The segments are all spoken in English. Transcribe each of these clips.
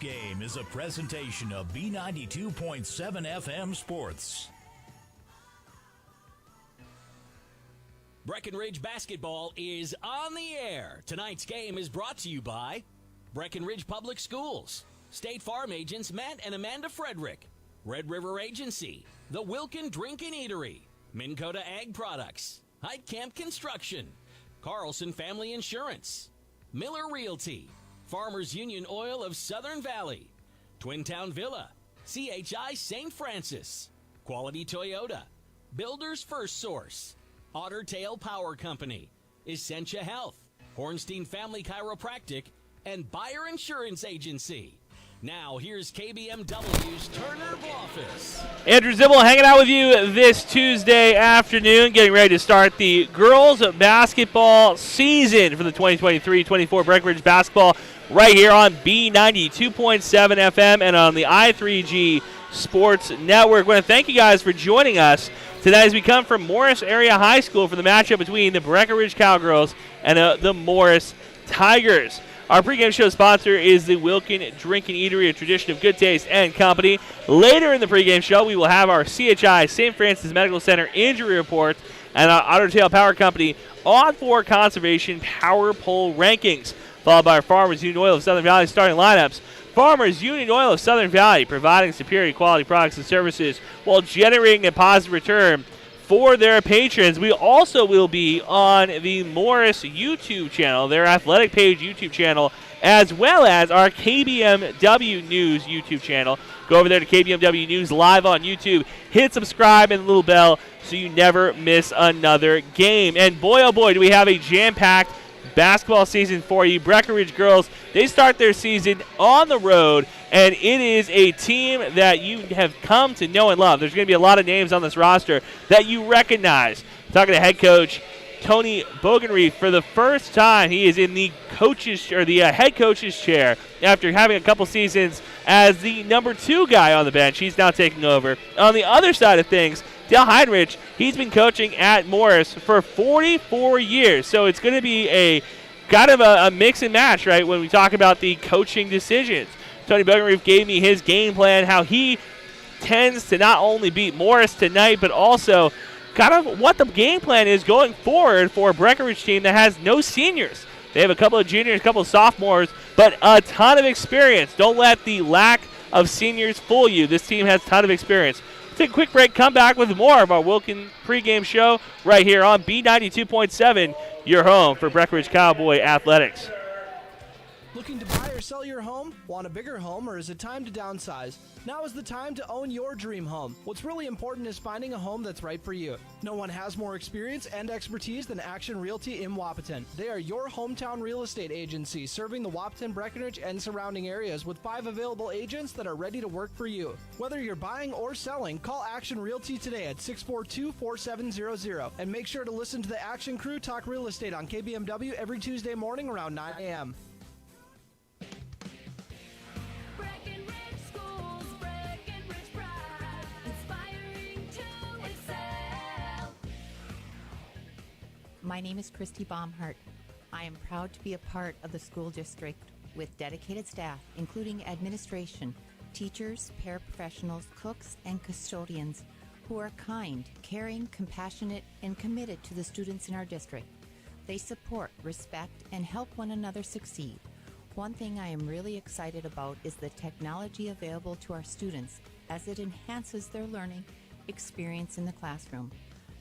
Game is a presentation of B92.7 FM Sports. Breckenridge basketball is on the air. Tonight's game is brought to you by Breckenridge Public Schools, State Farm agents Matt and Amanda Frederick, Red River Agency, The Wilkin Drink and Eatery, Minn Kota Ag Products, Heitkamp Construction, Carlson Family Insurance, Miller Realty, Farmers Union Oil of Southern Valley, Twin Town Villa, CHI St. Francis, Quality Toyota, Builders First Source, Otter Tail Power Company, Essentia Health, Hornstein Family Chiropractic, and Buyer Insurance Agency. Now, here's KBMW's Turner Office. Andrew Zibble hanging out with you this Tuesday afternoon, getting ready to start the girls basketball season for the 2023-24 Breckenridge basketball right here on B92.7 FM and on the I3G Sports Network. I want to thank you guys for joining us tonight as we come from Morris Area High School for the matchup between the Breckenridge Cowgirls and the Morris Tigers. Our pregame show sponsor is the Wilkin Drink and Eatery, a tradition of good taste and company. Later in the pregame show, we will have our CHI St. Francis Medical Center injury report and our Otter Tail Power Company on-floor conservation power pole rankings, followed by our Farmers Union Oil of Southern Valley starting lineups. Farmers Union Oil of Southern Valley, providing superior quality products and services while generating a positive return for their patrons. We also will be on the Morris YouTube channel, their athletic page YouTube channel, as well as our KBMW News YouTube channel. Go over there to KBMW News live on YouTube. Hit subscribe and the little bell so you never miss another game. And boy, oh boy, do we have a jam-packed basketball season for you. Breckenridge girls, they start their season on the road, and it is a team that you have come to know and love. There's going to be a lot of names on this roster that you recognize. Talking to head coach Tony Bogenreef for the first time. He is in the head coach's chair after having a couple seasons as the number 2 guy on the bench. He's now taking over. On the other side of things, Dale Heinrich, he's been coaching at Morris for 44 years. So it's going to be a kind of a mix and match, right, when we talk about the coaching decisions. Tony Bogenreef gave me his game plan, how he tends to not only beat Morris tonight, but also kind of what the game plan is going forward for a Breckenridge team that has no seniors. They have a couple of juniors, a couple of sophomores, but a ton of experience. Don't let the lack of seniors fool you. This team has a ton of experience. Take a quick break, come back with more of our Wilkin pregame show right here on B92.7, your home for Breckenridge Cowboy Athletics. Looking to buy or sell your home? Want a bigger home, or is it time to downsize? Now is the time to own your dream home. What's really important is finding a home that's right for you. No one has more experience and expertise than Action Realty in Wahpeton. They are your hometown real estate agency, serving the Wahpeton, Breckenridge, and surrounding areas with 5 available agents that are ready to work for you. Whether you're buying or selling, call Action Realty today at 642-4700. And make sure to listen to the Action Crew talk real estate on KBMW every Tuesday morning around 9 a.m. My name is Christy Baumhart. I am proud to be a part of the school district with dedicated staff, including administration, teachers, paraprofessionals, cooks, and custodians who are kind, caring, compassionate, and committed to the students in our district. They support, respect, and help one another succeed. One thing I am really excited about is the technology available to our students as it enhances their learning experience in the classroom.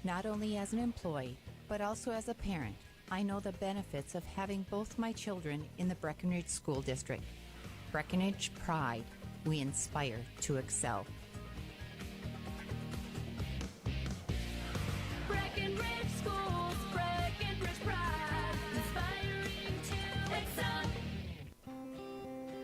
Not only as an employee, but also as a parent, I know the benefits of having both my children in the Breckenridge School District. Breckenridge Pride, we inspire to excel. Breckenridge Schools, Breckenridge Pride, inspiring to excel.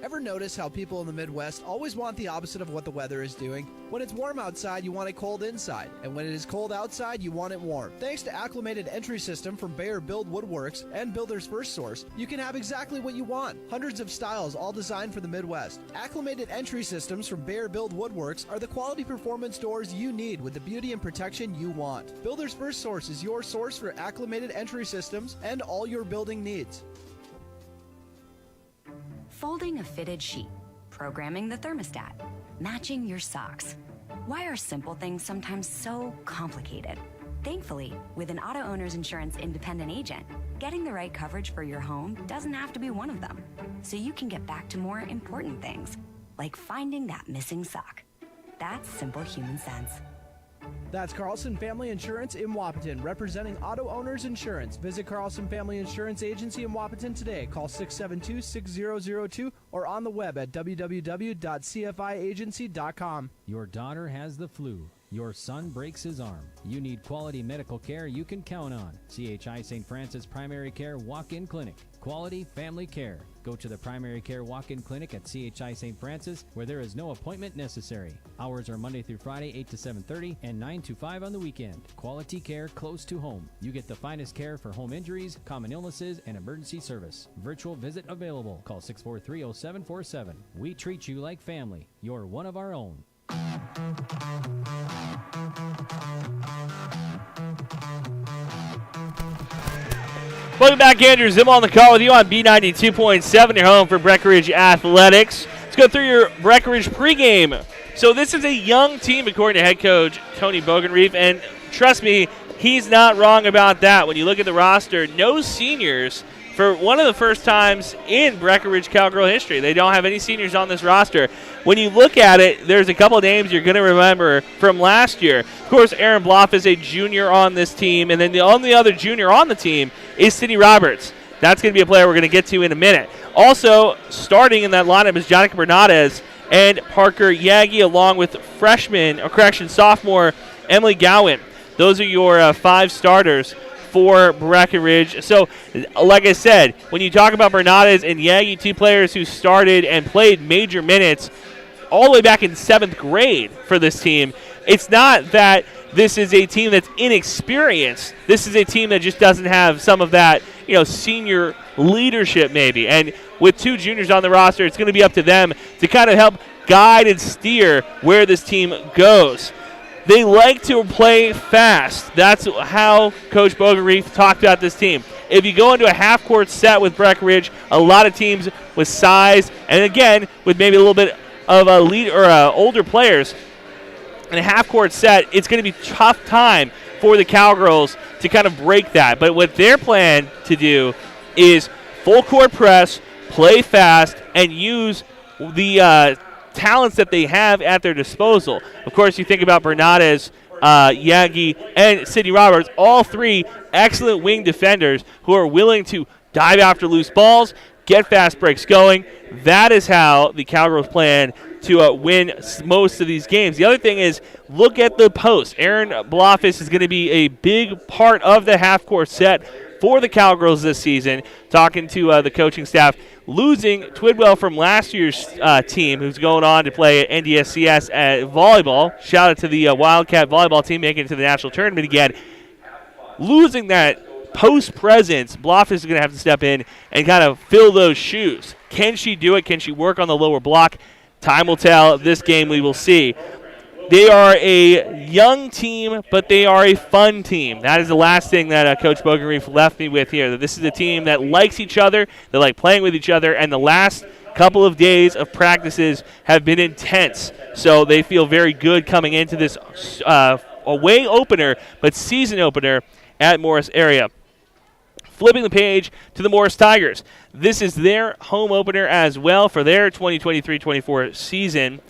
Ever notice how people in the Midwest always want the opposite of what the weather is doing? When it's warm outside, you want it cold inside. And when it is cold outside, you want it warm. Thanks to Acclimated Entry System from Bayer Build Woodworks and Builders First Source, you can have exactly what you want. Hundreds of styles, all designed for the Midwest. Acclimated Entry Systems from Bayer Build Woodworks are the quality performance doors you need with the beauty and protection you want. Builders First Source is your source for acclimated entry systems and all your building needs. Folding a fitted sheet, programming the thermostat, matching your socks. Why are simple things sometimes so complicated? Thankfully, with an auto owner's insurance independent agent, getting the right coverage for your home doesn't have to be one of them. So you can get back to more important things, like finding that missing sock. That's simple human sense. That's Carlson Family Insurance in Wapaton, representing auto owners insurance. Visit Carlson Family Insurance Agency in Wapaton today. Call 672-6002 or on the web at www.cfiagency.com. Your daughter has the flu. Your son breaks his arm. You need quality medical care you can count on. CHI St. Francis Primary Care Walk-In Clinic. Quality family care. Go to the Primary Care Walk-In Clinic at CHI St. Francis, where there is no appointment necessary. Hours are Monday through Friday, 8 to 7:30 and 9 to 5 on the weekend. Quality care close to home. You get the finest care for home injuries, common illnesses, and emergency service. Virtual visit available. Call 643-0747. We treat you like family. You're one of our own. Welcome back, Andrew Zim on the call with you on B92.7, your home for Breckenridge Athletics. Let's go through your Breckenridge pregame. So this is a young team, according to head coach Tony Bogenreef, and trust me, he's not wrong about that. When you look at the roster, no seniors for one of the first times in Breckenridge Cowgirl history. They don't have any seniors on this roster. When you look at it, there's a couple names you're going to remember from last year. Of course, Aaron Bloff is a junior on this team, and then the only other junior on the team is Sydney Roberts. That's going to be a player we're going to get to in a minute. Also, starting in that lineup is Jonica Bernadez and Parker Yagi, along with sophomore Emily Gowan. Those are your 5 starters for Breckenridge. So, like I said, when you talk about Bernadez and Yagi, 2 players who started and played major minutes all the way back in 7th grade for this team, it's not that this is a team that's inexperienced. This is a team that just doesn't have some of that, senior leadership maybe. And with 2 juniors on the roster, it's going to be up to them to kind of help guide and steer where this team goes. They like to play fast. That's how Coach Bogenreef talked about this team. If you go into a half-court set with Breckenridge, a lot of teams with size, and again, with maybe a little bit of a lead or older players, in a half-court set, it's going to be a tough time for the Cowgirls to kind of break that. But what their plan to do is full-court press, play fast, and use the talents that they have at their disposal. Of course, you think about Bernadez, Yagi, and Sydney Roberts, all 3 excellent wing defenders who are willing to dive after loose balls, get fast breaks going. That is how the Cowgirls plan to win most of these games. The other thing is, look at the post. Aaron Blofis is going to be a big part of the half-court set for the Cowgirls this season. Talking to the coaching staff, losing Twidwell from last year's team, who's going on to play at NDSCS at volleyball. Shout out to the Wildcat volleyball team making it to the national tournament again. Losing that post presence, Blofis is going to have to step in and kind of fill those shoes. Can she do it? Can she work on the lower block? Time will tell. This game we will see. They are a young team, but they are a fun team. That is the last thing that Coach Bogenreef left me with here. That this is a team that likes each other, they like playing with each other, and the last couple of days of practices have been intense. So they feel very good coming into this away opener, but season opener at Morris area. Flipping the page to the Morris Tigers. This is their home opener as well for their 2023-24 season.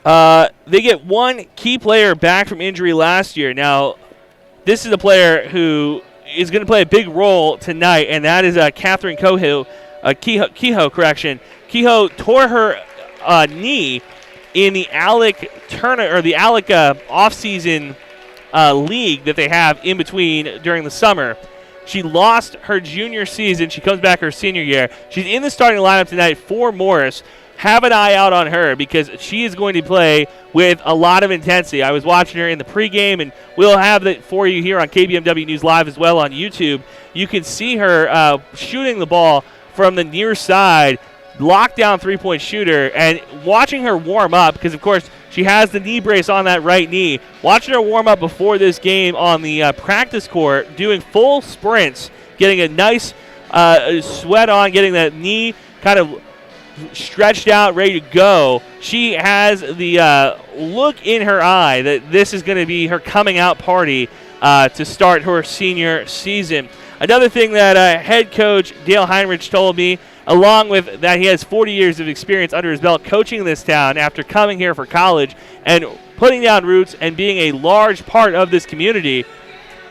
They get 1 key player back from injury last year. Now, this is a player who is going to play a big role tonight, and that is Catherine Kehoe. Kehoe tore her knee in the ALEC tournament, or the ALEC off-season league that they have in between during the summer. She lost her junior season. She comes back her senior year. She's in the starting lineup tonight for Morris. Have an eye out on her because she is going to play with a lot of intensity. I was watching her in the pregame, and we'll have that for you here on KBMW News Live as well on YouTube. You can see her shooting the ball from the near side, lockdown three-point shooter, and watching her warm up because, of course, she has the knee brace on that right knee. Watching her warm up before this game on the practice court, doing full sprints, getting a nice sweat on, getting that knee kind of stretched out, ready to go. She has the look in her eye that this is going to be her coming out party to start her senior season. Another thing that head coach Dale Heinrich told me, along with that he has 40 years of experience under his belt coaching this town after coming here for college and putting down roots and being a large part of this community.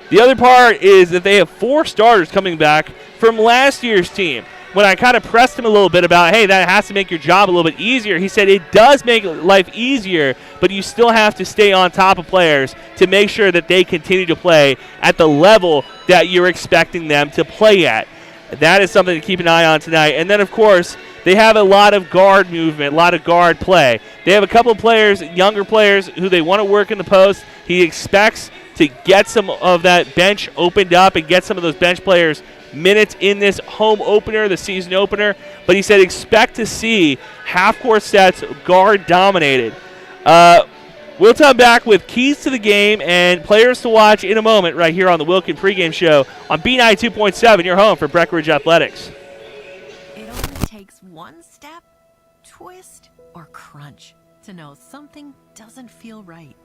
The other part is that they have 4 starters coming back from last year's team. When I kind of pressed him a little bit about, hey, that has to make your job a little bit easier, he said it does make life easier, but you still have to stay on top of players to make sure that they continue to play at the level that you're expecting them to play at. That is something to keep an eye on tonight. And then, of course, they have a lot of guard movement, a lot of guard play. They have a couple of players, younger players, who they want to work in the post. He expects to get some of that bench opened up and get some of those bench players minutes in this home opener, the season opener. But he said expect to see half-court sets guard dominated. We'll come back with keys to the game and players to watch in a moment right here on the Wilkin Pregame Show on B92.7, your home for Breckenridge Athletics. It only takes one step, twist, or crunch to know something doesn't feel right.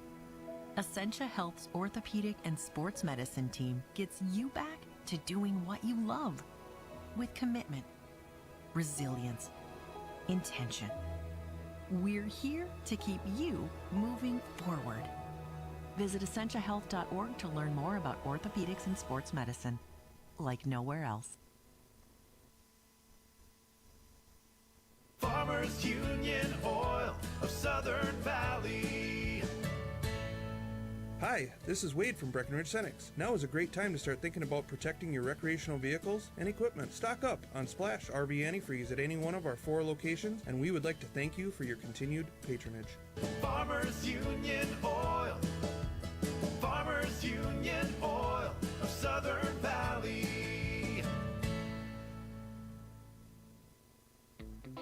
Essentia Health's orthopedic and sports medicine team gets you back to doing what you love with commitment, resilience, intention. We're here to keep you moving forward. Visit essentiahealth.org to learn more about orthopedics and sports medicine, like nowhere else. Farmers Union Oil of Southern Valley. Hi, this is Wade from Breckenridge Cenex. Now is a great time to start thinking about protecting your recreational vehicles and equipment. Stock up on Splash RV Antifreeze at any one of our 4 locations, and we would like to thank you for your continued patronage. Farmers Union Oil. Farmers Union Oil of Southern Valley.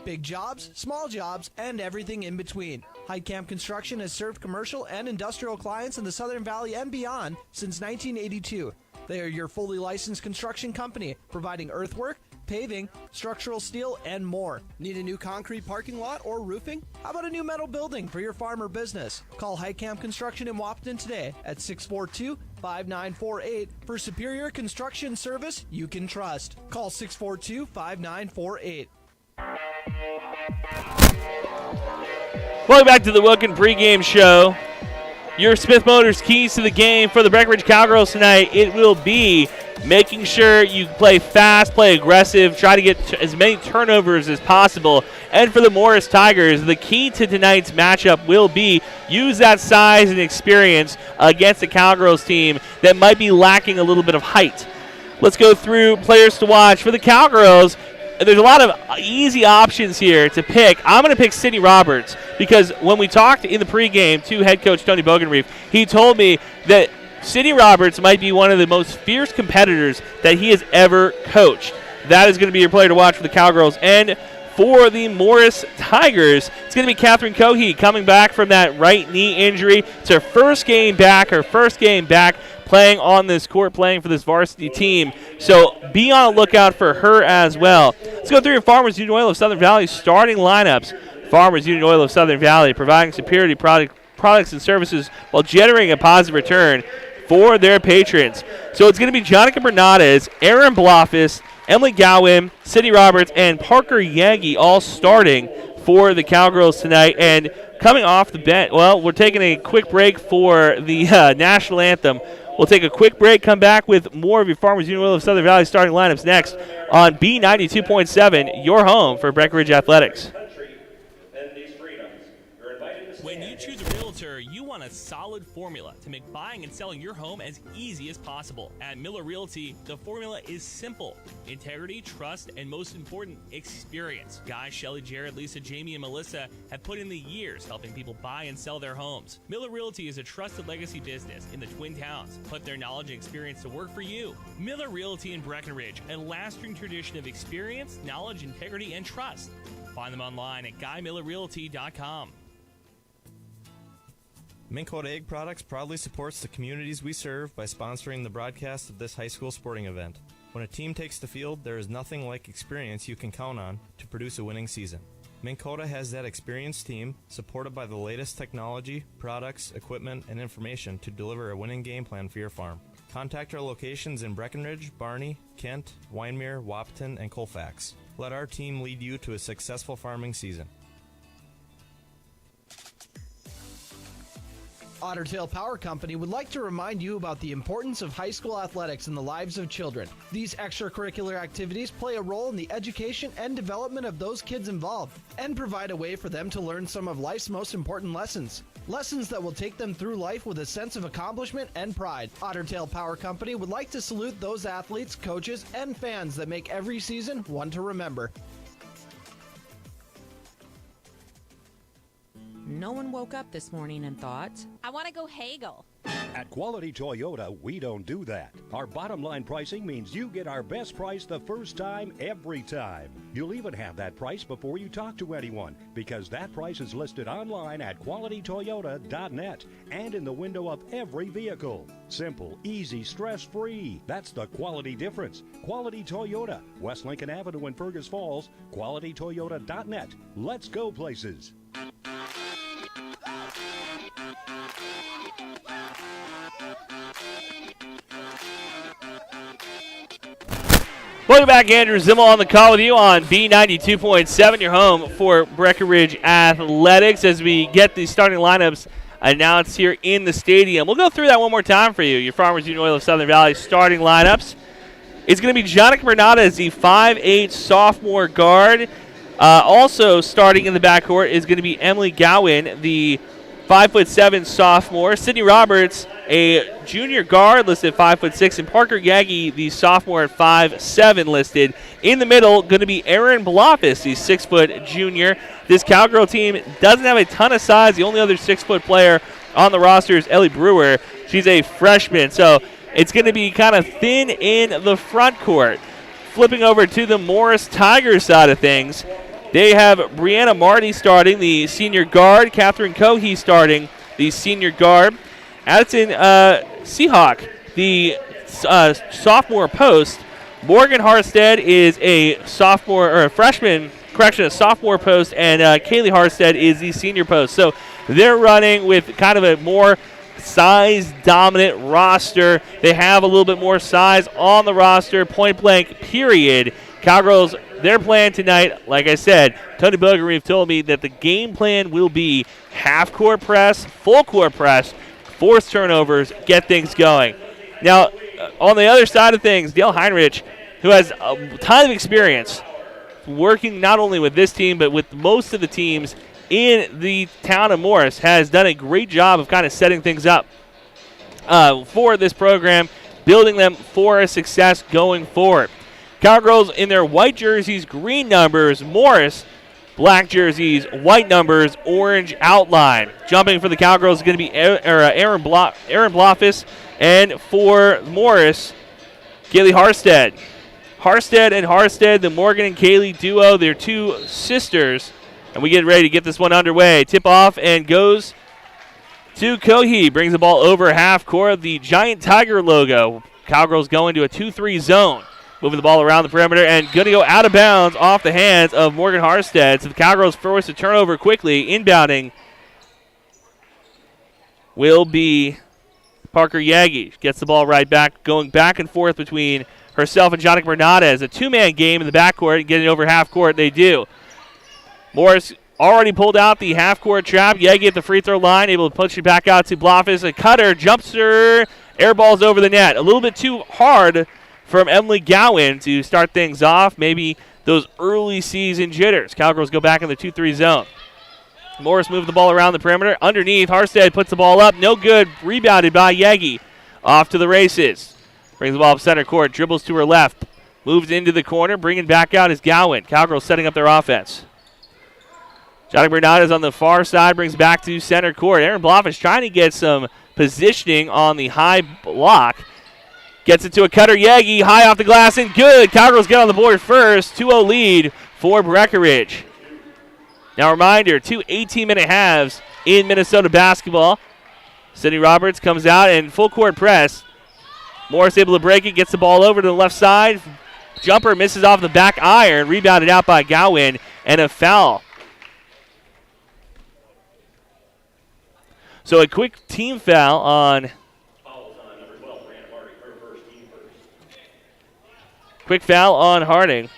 Big jobs, small jobs, and everything in between. Heidkamp Construction has served commercial and industrial clients in the Southern Valley and beyond since 1982. They are your fully licensed construction company, providing earthwork, paving, structural steel, and more. Need a new concrete parking lot or roofing? How about a new metal building for your farm or business? Call Heidkamp Construction in Wapton today at 642-5948 for superior construction service you can trust. Call 642-5948. Welcome back to the Wilkin Pregame Show. Your Smith Motors keys to the game for the Breckenridge Cowgirls tonight. It will be making sure you play fast, play aggressive, try to get as many turnovers as possible. And for the Morris Tigers, the key to tonight's matchup will be use that size and experience against the Cowgirls team that might be lacking a little bit of height. Let's go through players to watch. For the Cowgirls, there's a lot of easy options here to pick. I'm going to pick Sydney Roberts because when we talked in the pregame to head coach Tony Bogenreef, he told me that Sydney Roberts might be one of the most fierce competitors that he has ever coached. That is going to be your player to watch for the Cowgirls. And for the Morris Tigers, it's going to be Catherine Cohey coming back from that right knee injury. It's her first game back playing on this court, playing for this varsity team. So be on the lookout for her as well. Let's go through your Farmers Union Oil of Southern Valley starting lineups. Farmers Union Oil of Southern Valley providing superior products and services while generating a positive return for their patrons. So it's going to be Jonica Bernades, Aaron Blofis, Emily Gowan, Sydney Roberts, and Parker Yagi all starting for the Cowgirls tonight. And coming off the bench, well, we're taking a quick break for the national anthem. We'll take a quick break, come back with more of your Farmers Union Oil of Southern Valley starting lineups next on B92.7, your home for Breckenridge Athletics. When you choose a realtor, you want a solid formula to make buying and selling your home as easy as possible. At Miller Realty, the formula is simple: integrity, trust, and most important, experience. Guy, Shelley, Jared, Lisa, Jamie, and Melissa have put in the years helping people buy and sell their homes. Miller Realty is a trusted legacy business in the Twin Towns. Put their knowledge and experience to work for you. Miller Realty in Breckenridge, a lasting tradition of experience, knowledge, integrity, and trust. Find them online at GuyMillerRealty.com. Minn Kota Egg Products proudly supports the communities we serve by sponsoring the broadcast of this high school sporting event. When a team takes the field, there is nothing like experience you can count on to produce a winning season. Minn Kota has that experienced team, supported by the latest technology, products, equipment, and information to deliver a winning game plan for your farm. Contact our locations in Breckenridge, Barney, Kent, Wyndmere, Wahpeton, and Colfax. Let our team lead you to a successful farming season. Otter Tail Power Company would like to remind you about the importance of high school athletics in the lives of children. These extracurricular activities play a role in the education and development of those kids involved and provide a way for them to learn some of life's most important lessons. Lessons that will take them through life with a sense of accomplishment and pride. Otter Tail Power Company would like to salute those athletes, coaches, and fans that make every season one to remember. No one woke up this morning and thought, I want to go haggle. At Quality Toyota, we don't do that. Our bottom line pricing means you get our best price the first time, every time. You'll even have that price before you talk to anyone, because that price is listed online at qualitytoyota.net and in the window of every vehicle. Simple, easy, stress-free. That's the quality difference. Quality Toyota, West Lincoln Avenue in Fergus Falls, qualitytoyota.net. Let's go places. Welcome back, Andrew Zimmel on the call with you on B92.7, your home for Breckenridge Athletics, as we get the starting lineups announced here in the stadium. We'll go through that one more time for you. Your Farmers Union Oil of Southern Valley starting lineups. It's going to be Jonica Bernada as the 5'8 sophomore guard. Also starting in the backcourt is going to be Emily Gowan, the 5'7 sophomore. Sydney Roberts, a junior guard, listed at 5'6, and Parker Yagi, the sophomore, at 5'7, listed. In the middle, going to be Aaron Blofis, the 6' junior. This Cowgirl team doesn't have a ton of size. The only other 6' player on the roster is Ellie Brewer. She's a freshman, so it's going to be kind of thin in the front court. Flipping over to the Morris Tigers side of things, they have Brianna Marty starting, the senior guard. Catherine Cohey starting, the senior guard. Addison Seahawk, the sophomore post. Morgan Harstead is a sophomore or a freshman, a sophomore post, and Kaylee Harstead is the senior post. So they're running with kind of a more size-dominant roster. They have a little bit more size on the roster, point blank, period. Cowgirls, their plan tonight, like I said, Tony Bogerreef told me that the game plan will be half-court press, full-court press, force turnovers, get things going. Now, on the other side of things, Dale Heinrich, who has a ton of experience working not only with this team but with most of the teams in the town of Morris, has done a great job of kind of setting things up for this program, building them for a success going forward. Cowgirls in their white jerseys, green numbers. Morris, black jerseys, white numbers, orange outline. Jumping for the Cowgirls is going to be Aaron Blofis, and for Morris, Kaylee Harstead. Harstead, the Morgan and Kaylee duo, they're two sisters. And we get ready to get this one underway. Tip off and goes to Cohey. Brings the ball over half court. The Giant Tiger logo. Cowgirls go into a 2-3 zone. Moving the ball around the perimeter and going to go out of bounds off the hands of Morgan Harstead. So the Cowgirls force a turnover quickly. Inbounding will be Parker Yagi. Gets the ball right back, going back and forth between herself and Jonica Bernada. A two-man game in the backcourt, and getting over half court they do. Morris already pulled out the half-court trap. Yagi at the free throw line, able to push it back out to Blofis. A cutter, jumps her, air balls over the net. A little bit too hard from Emily Gowan to start things off. Maybe those early season jitters. Cowgirls go back in the 2-3 zone. Morris moved the ball around the perimeter. Underneath, Harstead puts the ball up. No good. Rebounded by Yagi. Off to the races. Brings the ball up center court. Dribbles to her left. Moves into the corner. Bringing back out is Gowan. Cowgirls setting up their offense. Johnny Bernardes on the far side. Brings back to center court. Aaron Blofis trying to get some positioning on the high block. Gets it to a cutter. Yagi high off the glass and good. Cowgirls get on the board first. 2-0 lead for Breckenridge. Now, reminder, 2 18-minute halves in Minnesota basketball. Sydney Roberts comes out and full court press. Morris able to break it, gets the ball over to the left side. Jumper misses off the back iron, rebounded out by Gowan, and a foul So a quick team foul on. Quick foul on Harding.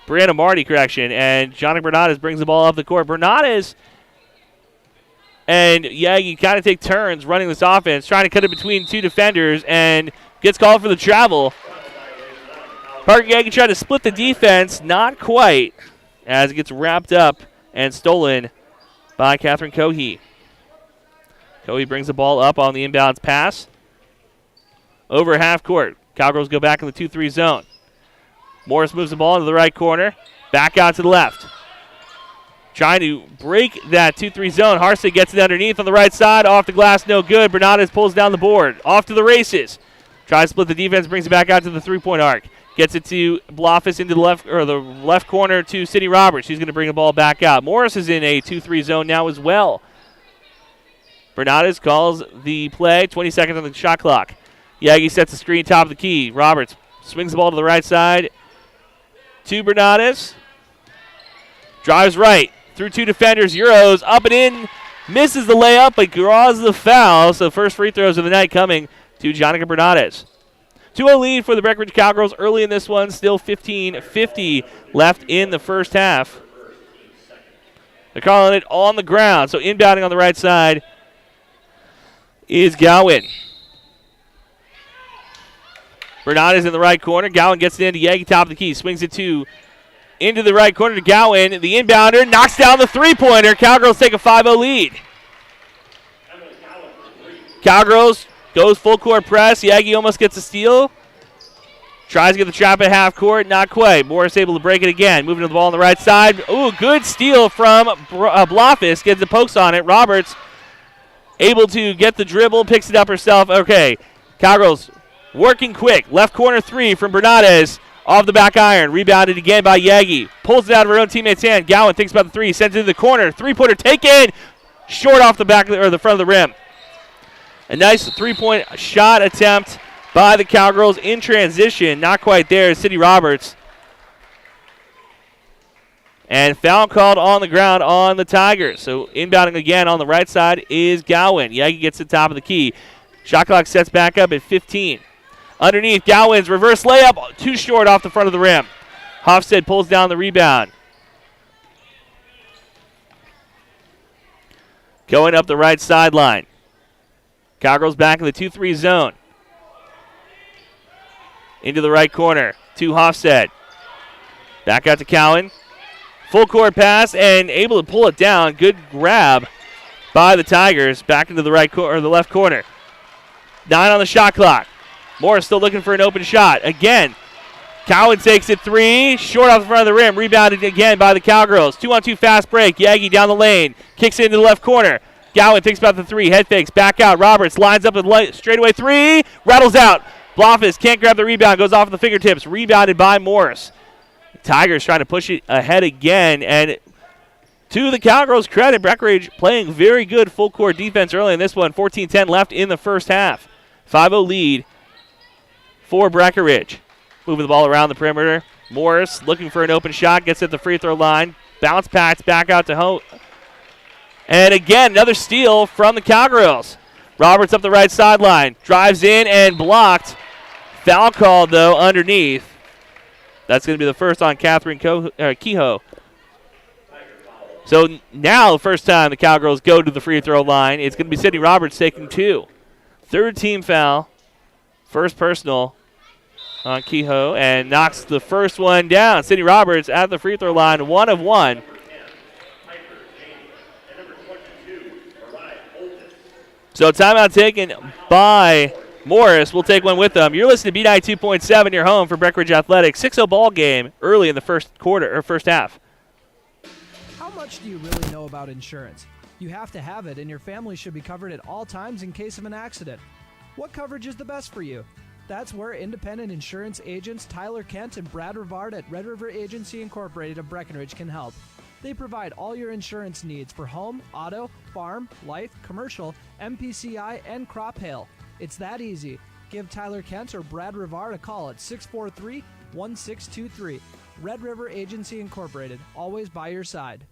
Brianna Marty, correction, and Johnny Bernades brings the ball off the court. Bernades and Yagi kind of take turns running this offense, trying to cut it between two defenders, and gets called for the travel. Parker Yagi tried to split the defense, not quite, as it gets wrapped up and stolen by Catherine Cohee. Cohee brings the ball up on the inbounds pass. Over half court. Cowgirls go back in the 2-3 zone. Morris moves the ball into the right corner. Back out to the left. Trying to break that 2-3 zone. Harsey gets it underneath on the right side. Off the glass, no good. Bernades pulls down the board. Off to the races. Tries to split the defense, brings it back out to the three-point arc. Gets it to Blofis into the left corner to Sydney Roberts. She's going to bring the ball back out. Morris is in a 2-3 zone now as well. Bernades calls the play. 20 seconds on the shot clock. Yagi sets the screen top of the key. Roberts swings the ball to the right side to Bernades. Drives right through two defenders. Euros up and in. Misses the layup but draws the foul. So first free throws of the night coming to Jonica Bernades. 2-0 lead for the Breckenridge Cowgirls early in this one. Still 15:50 left in the first half. They're calling it on the ground. So inbounding on the right side is Gowan. Bernades in the right corner. Gowan gets it into Yagi, top of the key. Swings it into the right corner to Gowan. The inbounder knocks down the three-pointer. Cowgirls take a 5-0 lead. Cowgirls goes full court press. Yagi almost gets a steal. Tries to get the trap at half court. Not quite. Morris able to break it again. Moving to the ball on the right side. Ooh, good steal from Blofis. Gets the pokes on it. Roberts able to get the dribble. Picks it up herself. Okay. Cowgirls working quick. Left corner three from Bernades. Off the back iron. Rebounded again by Yagi. Pulls it out of her own teammate's hand. Gowan thinks about the three. Sends it to the corner. Three-pointer taken. Short off the back or the front of the rim. A nice three-point shot attempt by the Cowgirls in transition. Not quite there. Sydney Roberts. And foul called on the ground on the Tigers. So inbounding again on the right side is Gowan. Yagi gets to the top of the key. Shot clock sets back up at 15. Underneath, Gowan's reverse layup, too short off the front of the rim. Hofstad pulls down the rebound. Going up the right sideline. Cowgirls back in the 2-3 zone. Into the right corner to Hofstad. Back out to Cowan. Full court pass and able to pull it down. Good grab by the Tigers. Back into the right or the left corner. 9 on the shot clock. Morris still looking for an open shot. Again, Cowan takes it three. Short off the front of the rim. Rebounded again by the Cowgirls. 2-on-2 fast break. Yagi down the lane. Kicks it into the left corner. Gowan thinks about the three. Head fakes. Back out. Roberts lines up with straightaway three. Rattles out. Blofis can't grab the rebound. Goes off the fingertips. Rebounded by Morris. Tigers trying to push it ahead again. And to the Cowgirls' credit, Breckenridge playing very good full court defense early in this one. 14-10 left in the first half. 5-0 lead for Breckenridge. Moving the ball around the perimeter. Morris looking for an open shot. Gets at the free throw line. Bounce packs back out to home. And again, another steal from the Cowgirls. Roberts up the right sideline. Drives in and blocked. Foul called, though, underneath. That's going to be the first on Catherine Kehoe. So now, the first time the Cowgirls go to the free throw line, it's going to be Sydney Roberts taking two. Third team foul. First personal on Kehoe, and knocks the first one down. Sydney Roberts at the free throw line, 1 of 1. So timeout taken by Morris. We'll take one with them. You're listening to B92.7, your home for Breckenridge Athletics. 6-0 ball game early in the first half. How much do you really know about insurance? You have to have it, and your family should be covered at all times in case of an accident. What coverage is the best for you? That's where independent insurance agents Tyler Kent and Brad Rivard at Red River Agency Incorporated of Breckenridge can help. They provide all your insurance needs for home, auto, farm, life, commercial, MPCI, and crop hail. It's that easy. Give Tyler Kent or Brad Rivard a call at 643-1623. Red River Agency Incorporated, always by your side.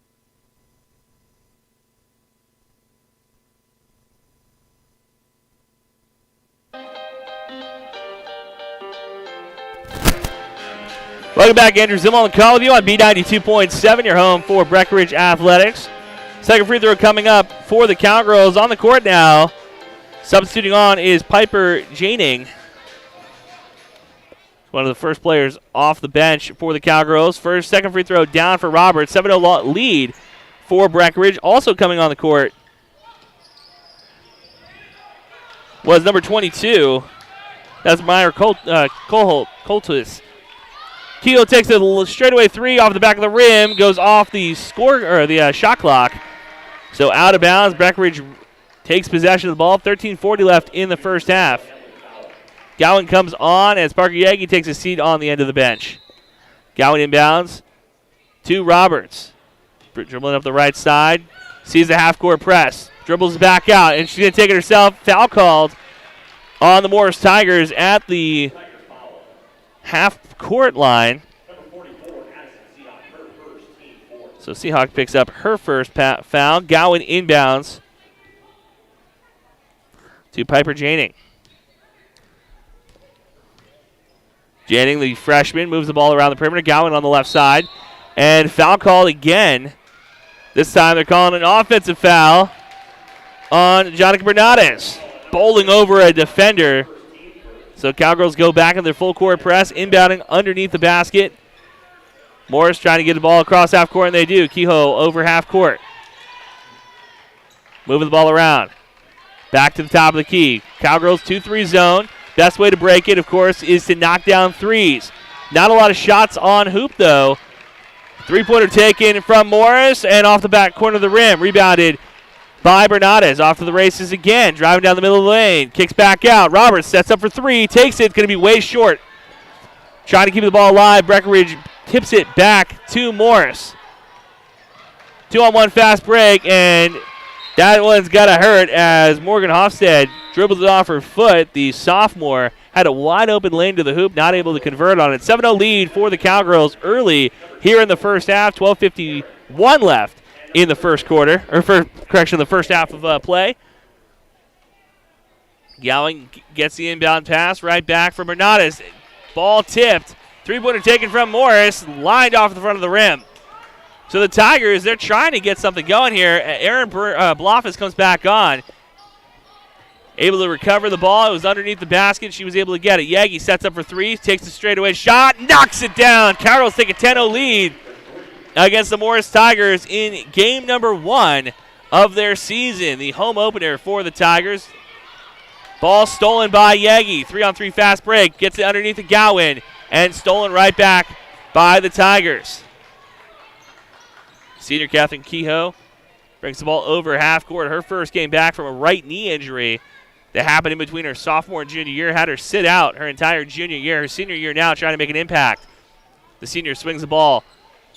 Welcome back. Andrew Zimmel on the call with you on B92.7, your home for Breckenridge Athletics. Second free throw coming up for the Cowgirls on the court now. Substituting on is Piper Janing. One of the first players off the bench for the Cowgirls. Second free throw down for Roberts. 7-0 lead for Breckenridge. Also coming on the court was number 22. That's Meyer Coltis. Keogh takes a straightaway three off the back of the rim, goes off the shot clock. So out of bounds. Breckenridge takes possession of the ball. 13:40 left in the first half. Gowan comes on as Parker Yagi takes a seat on the end of the bench. Gowan inbounds to Roberts. Dribbling up the right side. Sees the half-court press. Dribbles back out, and she's going to take it herself. Foul called on the Morris Tigers at the half-court line. So Seahawk picks up her first foul. Gowan inbounds to Piper Janing. Janing, the freshman, moves the ball around the perimeter. Gowan on the left side. And foul called again. This time they're calling an offensive foul on Jonica Bernardes. Bowling over a defender. So Cowgirls go back in their full court press, inbounding underneath the basket. Morris trying to get the ball across half court, and they do. Kehoe over half court. Moving the ball around. Back to the top of the key. Cowgirls 2-3 zone. Best way to break it, of course, is to knock down threes. Not a lot of shots on hoop, though. Three-pointer taken from Morris, and off the back corner of the rim. Rebounded by Bernardes. Off to the races again. Driving down the middle of the lane. Kicks back out. Roberts sets up for three. Takes it. It's going to be way short. Trying to keep the ball alive. Breckenridge tips it back to Morris. 2-on-1 fast break, and that one's got to hurt as Morgan Hofstad dribbles it off her foot. The sophomore had a wide open lane to the hoop, not able to convert on it. 7-0 lead for the Cowgirls early here in the first half. 12:51 left in the first quarter, the first half of play. Gowing gets the inbound pass right back from Bernardes. Ball tipped. Three-pointer taken from Morris, lined off the front of the rim. So the Tigers, they're trying to get something going here. Aaron Blofis comes back on. Able to recover the ball. It was underneath the basket. She was able to get it. Yagi sets up for three, takes a straightaway shot, knocks it down. Cowgirls take a 10-0 lead against the Morris Tigers in game number 1 of their season. The home opener for the Tigers. Ball stolen by Yagi. 3-on-3 fast break. Gets it underneath the Gowan and stolen right back by the Tigers. Senior Catherine Kehoe brings the ball over half court. Her first game back from a right knee injury that happened in between her sophomore and junior year. Had her sit out her entire junior year. Her senior year now trying to make an impact. The senior swings the ball.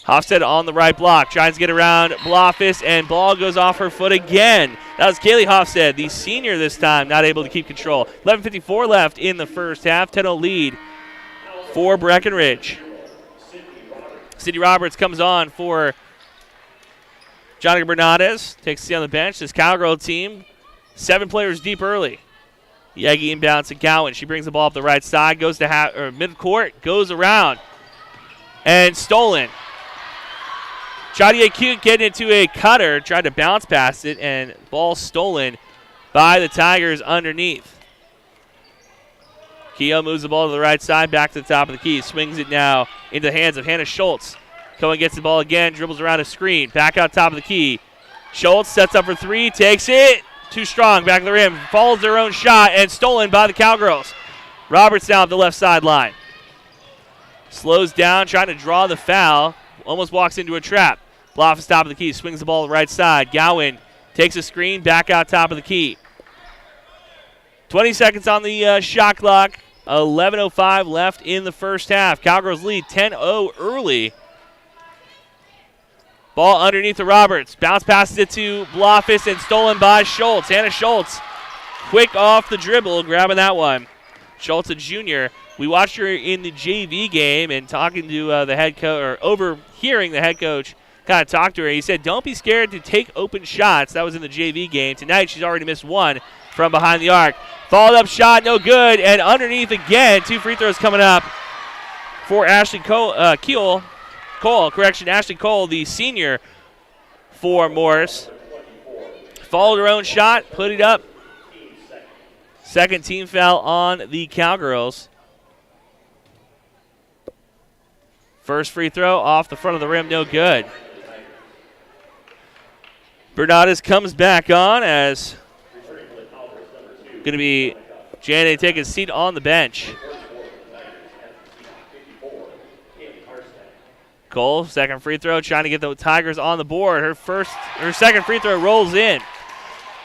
Hofstad on the right block. Tries to get around Blofis, and ball goes off her foot again. That was Kaylee Hofstad, the senior this time, not able to keep control. 11:54 left in the first half. 10-0 lead for Breckenridge. Cindy Roberts comes on for Jonica Bernardes. Takes a seat on the bench. This Cowgirl team, 7 players deep early. Yagi inbounds to Gowan. She brings the ball up the right side, goes to midcourt, goes around, and stolen. Chaudier Cute getting into a cutter, tried to bounce past it, and ball stolen by the Tigers underneath. Keogh moves the ball to the right side, back to the top of the key. Swings it now into the hands of Hannah Schultz. Cohen gets the ball again, dribbles around a screen, back out top of the key. Schultz sets up for three, takes it. Too strong, back of the rim. Follows their own shot, and stolen by the Cowgirls. Roberts now at the left sideline. Slows down, trying to draw the foul. Almost walks into a trap. Blofis top of the key, swings the ball to the right side. Gowan takes a screen, back out top of the key. 20 seconds on the shot clock. 11:05 left in the first half. Cowgirls lead 10-0 early. Ball underneath to Roberts. Bounce passes it to Blofis and stolen by Schultz. Hannah Schultz, quick off the dribble, grabbing that one. Schultz, a junior. We watched her in the JV game and talking to the head coach, or overhearing the head coach kind of talk to her. He said, don't be scared to take open shots. That was in the JV game. Tonight, she's already missed one from behind the arc. Followed up shot, no good, and underneath again. 2 free throws coming up for Ashley Cole, Ashley Cole, the senior for Morris. Followed her own shot, put it up. Second team foul on the Cowgirls. First free throw off the front of the rim, no good. Bernardes comes back on as going to be Janet taking a seat on the bench. Cole, second free throw, trying to get the Tigers on the board. Her second free throw rolls in.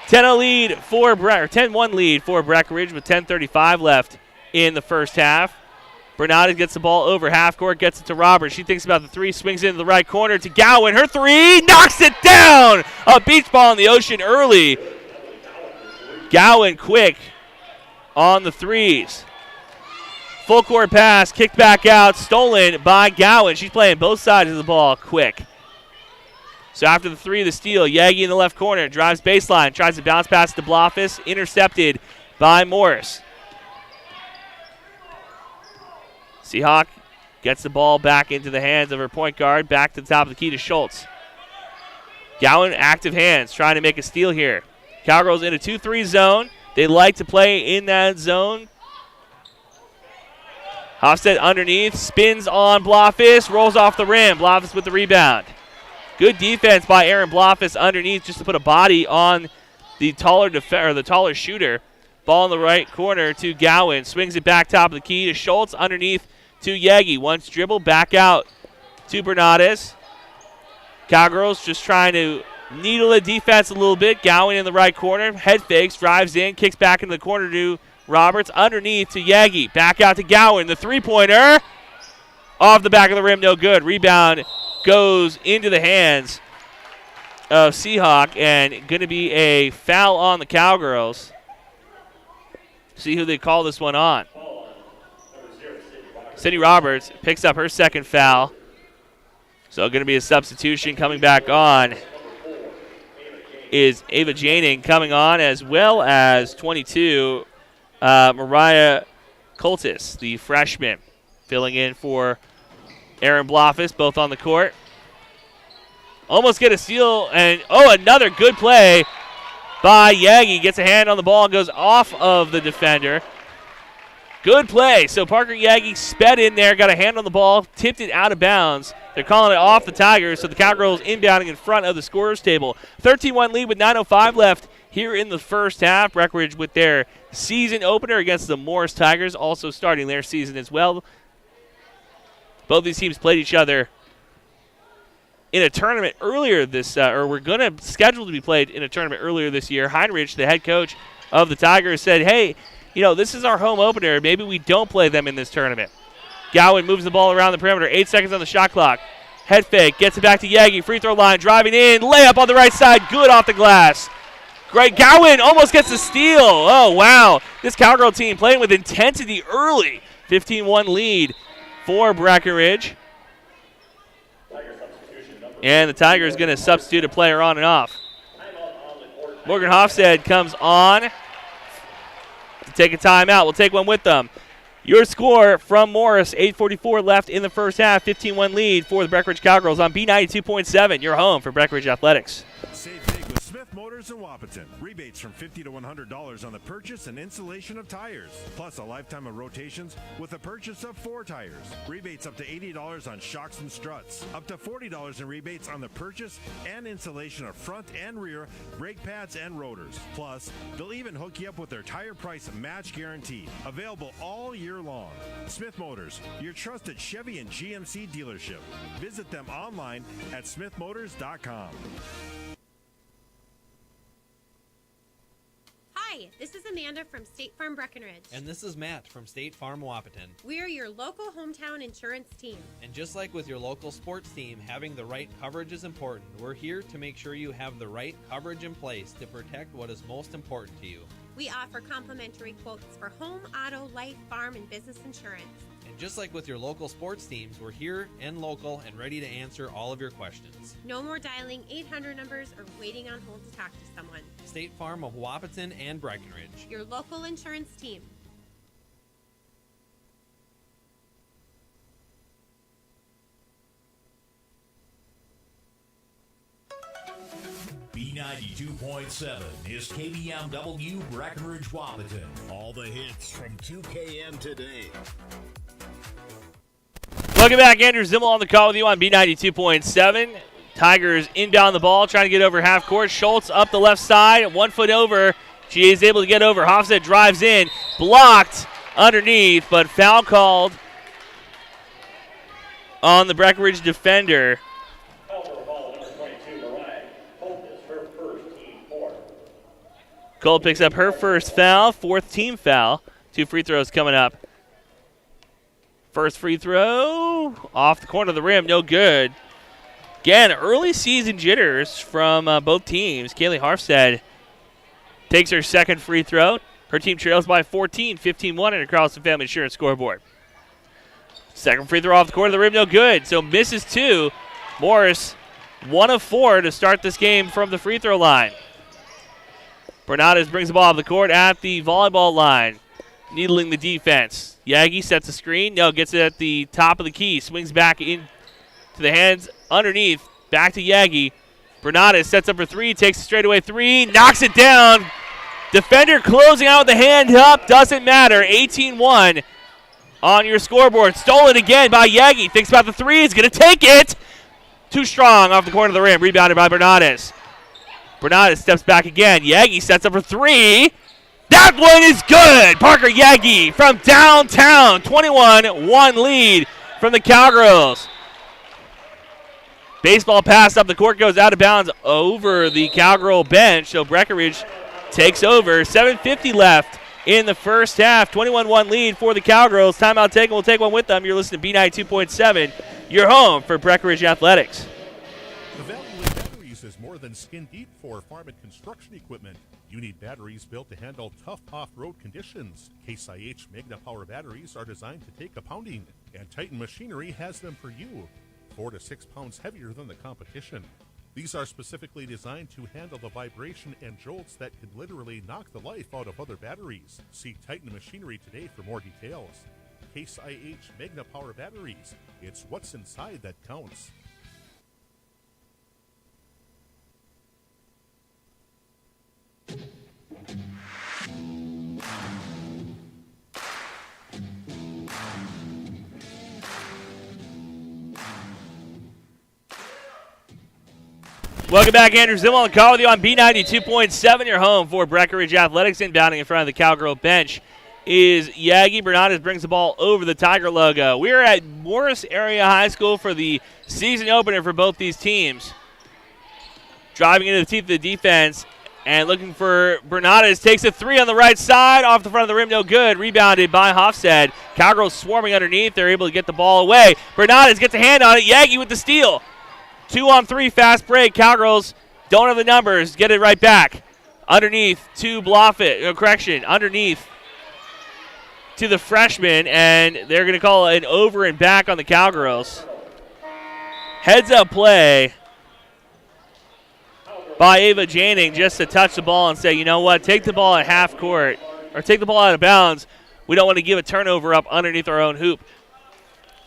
10-1 lead for Breckenridge with 10:35 left in the first half. Bernardes gets the ball over half court, gets it to Roberts. She thinks about the three, swings into the right corner to Gowan. Her three, knocks it down! A beach ball in the ocean early. Gowan quick on the threes. Full court pass, kicked back out, stolen by Gowan. She's playing both sides of the ball quick. So after the three, the steal, Yagi in the left corner, drives baseline, tries to bounce pass to Blofis, intercepted by Morris. Seahawk gets the ball back into the hands of her point guard, back to the top of the key to Schultz. Gowan, active hands, trying to make a steal here. Cowgirls in a 2-3 zone. They like to play in that zone. Hofstad underneath, spins on Blofis, rolls off the rim. Blofis with the rebound. Good defense by Aaron Blofis underneath just to put a body on the taller shooter. Ball in the right corner to Gowan. Swings it back top of the key to Schultz. Underneath to Yegi. Once dribble, back out to Bernardes. Cowgirls just trying to needle the defense a little bit. Gowan in the right corner. Head fakes, drives in, kicks back into the corner to Roberts. Underneath to Yegi. Back out to Gowan. The three-pointer off the back of the rim, no good. Rebound goes into the hands of Seahawk, and going to be a foul on the Cowgirls. See who they call this one on. Sydney Roberts picks up her second foul. So going to be a substitution coming back on is Ava Janing coming on, as well as 22, Mariah Coltis, the freshman, filling in for Aaron Blofis, both on the court. Almost get a steal, and another good play by Yagi. Gets a hand on the ball and goes off of the defender. Good play. So Parker Yagi sped in there, got a hand on the ball, tipped it out of bounds. They're calling it off the Tigers, so the Cowgirls inbounding in front of the scorer's table. 13-1 lead with 9:05 left here in the first half. Breckenridge with their season opener against the Morris Tigers, also starting their season as well. Both these teams played each other in a tournament earlier we're going to schedule to be played in a tournament earlier this year. Heinrich, the head coach of the Tigers, said, hey, this is our home opener. Maybe we don't play them in this tournament. Gowan moves the ball around the perimeter. 8 seconds on the shot clock. Head fake, gets it back to Yagi. Free throw line, driving in. Layup on the right side, good off the glass. Great. Gowan almost gets a steal. Oh, wow. This Cowgirl team playing with intensity early. 15-1 lead for Breckenridge. And the Tigers going to substitute a player on and off. Morgan Hofstad comes on to take a timeout. We'll take one with them. Your score from Morris, 8:44 left in the first half, 15-1 lead for the Breckenridge Cowgirls on B92.7, your home for Breckenridge Athletics. Save big with Smith Motors in Wapaton. Rebates from $50 to $100 on the purchase and installation of tires. Plus a lifetime of rotations with the purchase of 4 tires. Rebates up to $80 on shocks and struts. Up to $40 in rebates on the purchase and installation of front and rear brake pads and rotors. Plus, they'll even hook you up with their tire price match guarantee. Available all year long. Smith Motors, your trusted Chevy and GMC dealership. Visit them online at smithmotors.com. Hi, this is Amanda from State Farm Breckenridge. And this is Matt from State Farm Wapaton. We are your local hometown insurance team. And just like with your local sports team, having the right coverage is important. We're here to make sure you have the right coverage in place to protect what is most important to you. We offer complimentary quotes for home, auto, life, farm, and business insurance. And just like with your local sports teams, we're here and local and ready to answer all of your questions. No more dialing 800 numbers or waiting on hold to talk to someone. State Farm of Wapaton and Breckenridge. Your local insurance team. B92.7 is KBMW Breckenridge Wahpeton. All the hits from 2KM today. Welcome back. Andrew Zimmel on the call with you on B92.7. Tigers inbound the ball, trying to get over half court. Schultz up the left side, 1 foot over. She is able to get over. Hofstad drives in, blocked underneath, but foul called on the Breckenridge defender. Cole picks up her first foul, 4th team foul. 2 free throws coming up. First free throw off the corner of the rim, no good. Again, early season jitters from both teams. Kaylee Harfstead takes her second free throw. Her team trails by 14, 15-1 in her Carlson Family Insurance scoreboard. Second free throw off the corner of the rim, no good. So misses 2. Morris, 1 of 4 to start this game from the free throw line. Bernades brings the ball up the court at the volleyball line, needling the defense. Yagi sets a screen. No, gets it at the top of the key. Swings back in to the hands underneath. Back to Yagi. Bernades sets up for 3, takes a straightaway 3, knocks it down. Defender closing out with the hand up. Doesn't matter. 18-1 on your scoreboard. Stolen again by Yagi. Thinks about the 3. Is going to take it. Too strong off the corner of the rim. Rebounded by Bernades. Bernades steps back again. Yagi sets up for 3. That one is good. Parker Yagi from downtown. 21-1 lead from the Cowgirls. Baseball pass up the court, goes out of bounds over the Cowgirl bench. So Breckenridge takes over. 7:50 left in the first half. 21-1 lead for the Cowgirls. Timeout taken. We'll take one with them. You're listening to B92.7. Your home for Breckenridge Athletics. The value in batteries is more than skin deep for farm and construction equipment. You need batteries built to handle tough off-road conditions. Case IH Magna Power batteries are designed to take a pounding, and Titan Machinery has them for you. 4 to 6 pounds heavier than the competition. These are specifically designed to handle the vibration and jolts that can literally knock the life out of other batteries. See Titan Machinery today for more details. Case IH Magna Power batteries. It's what's inside that counts. Welcome back, Andrew Zimmel on the call with you on B92.7, your home for Breckenridge Athletics. Inbounding in front of the Cowgirl bench is Yagi. Bernades brings the ball over the Tiger logo. We're at Morris Area High School for the season opener for both these teams. Driving into the teeth of the defense and looking for Bernades. Takes a 3 on the right side. Off the front of the rim, no good. Rebounded by Hofstad. Cowgirls swarming underneath. They're able to get the ball away. Bernades gets a hand on it. Yagi with the steal. 2-on-3 fast break. Cowgirls don't have the numbers. Get it right back. Underneath to Blofeld. Underneath to the freshman, and they're going to call an over and back on the Cowgirls. Heads up play by Ava Janning just to touch the ball and say, you know what, take the ball at half court, or take the ball out of bounds. We don't want to give a turnover up underneath our own hoop.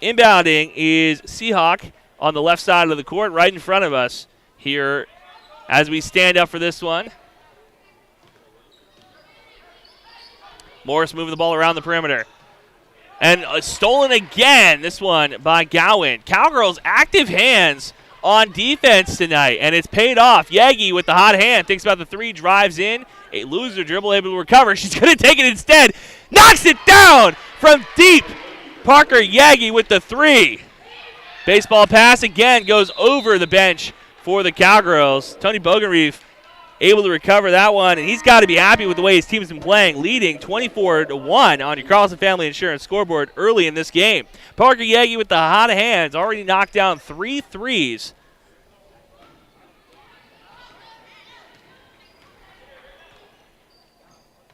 Inbounding is Seahawk on the left side of the court, right in front of us here as we stand up for this one. Morris moving the ball around the perimeter. And stolen again, this one by Gowan. Cowgirls active hands on defense tonight, and it's paid off. Yagi with the hot hand, thinks about the 3, drives in. A loser dribble, able to recover. She's going to take it instead. Knocks it down from deep. Parker Yagi with the 3. Baseball pass again goes over the bench for the Cowgirls. Tony Bogenreef able to recover that one, and he's got to be happy with the way his team's been playing, leading 24-1 on your Carlson Family Insurance scoreboard early in this game. Parker Yagi with the hot hands, already knocked down 3 threes.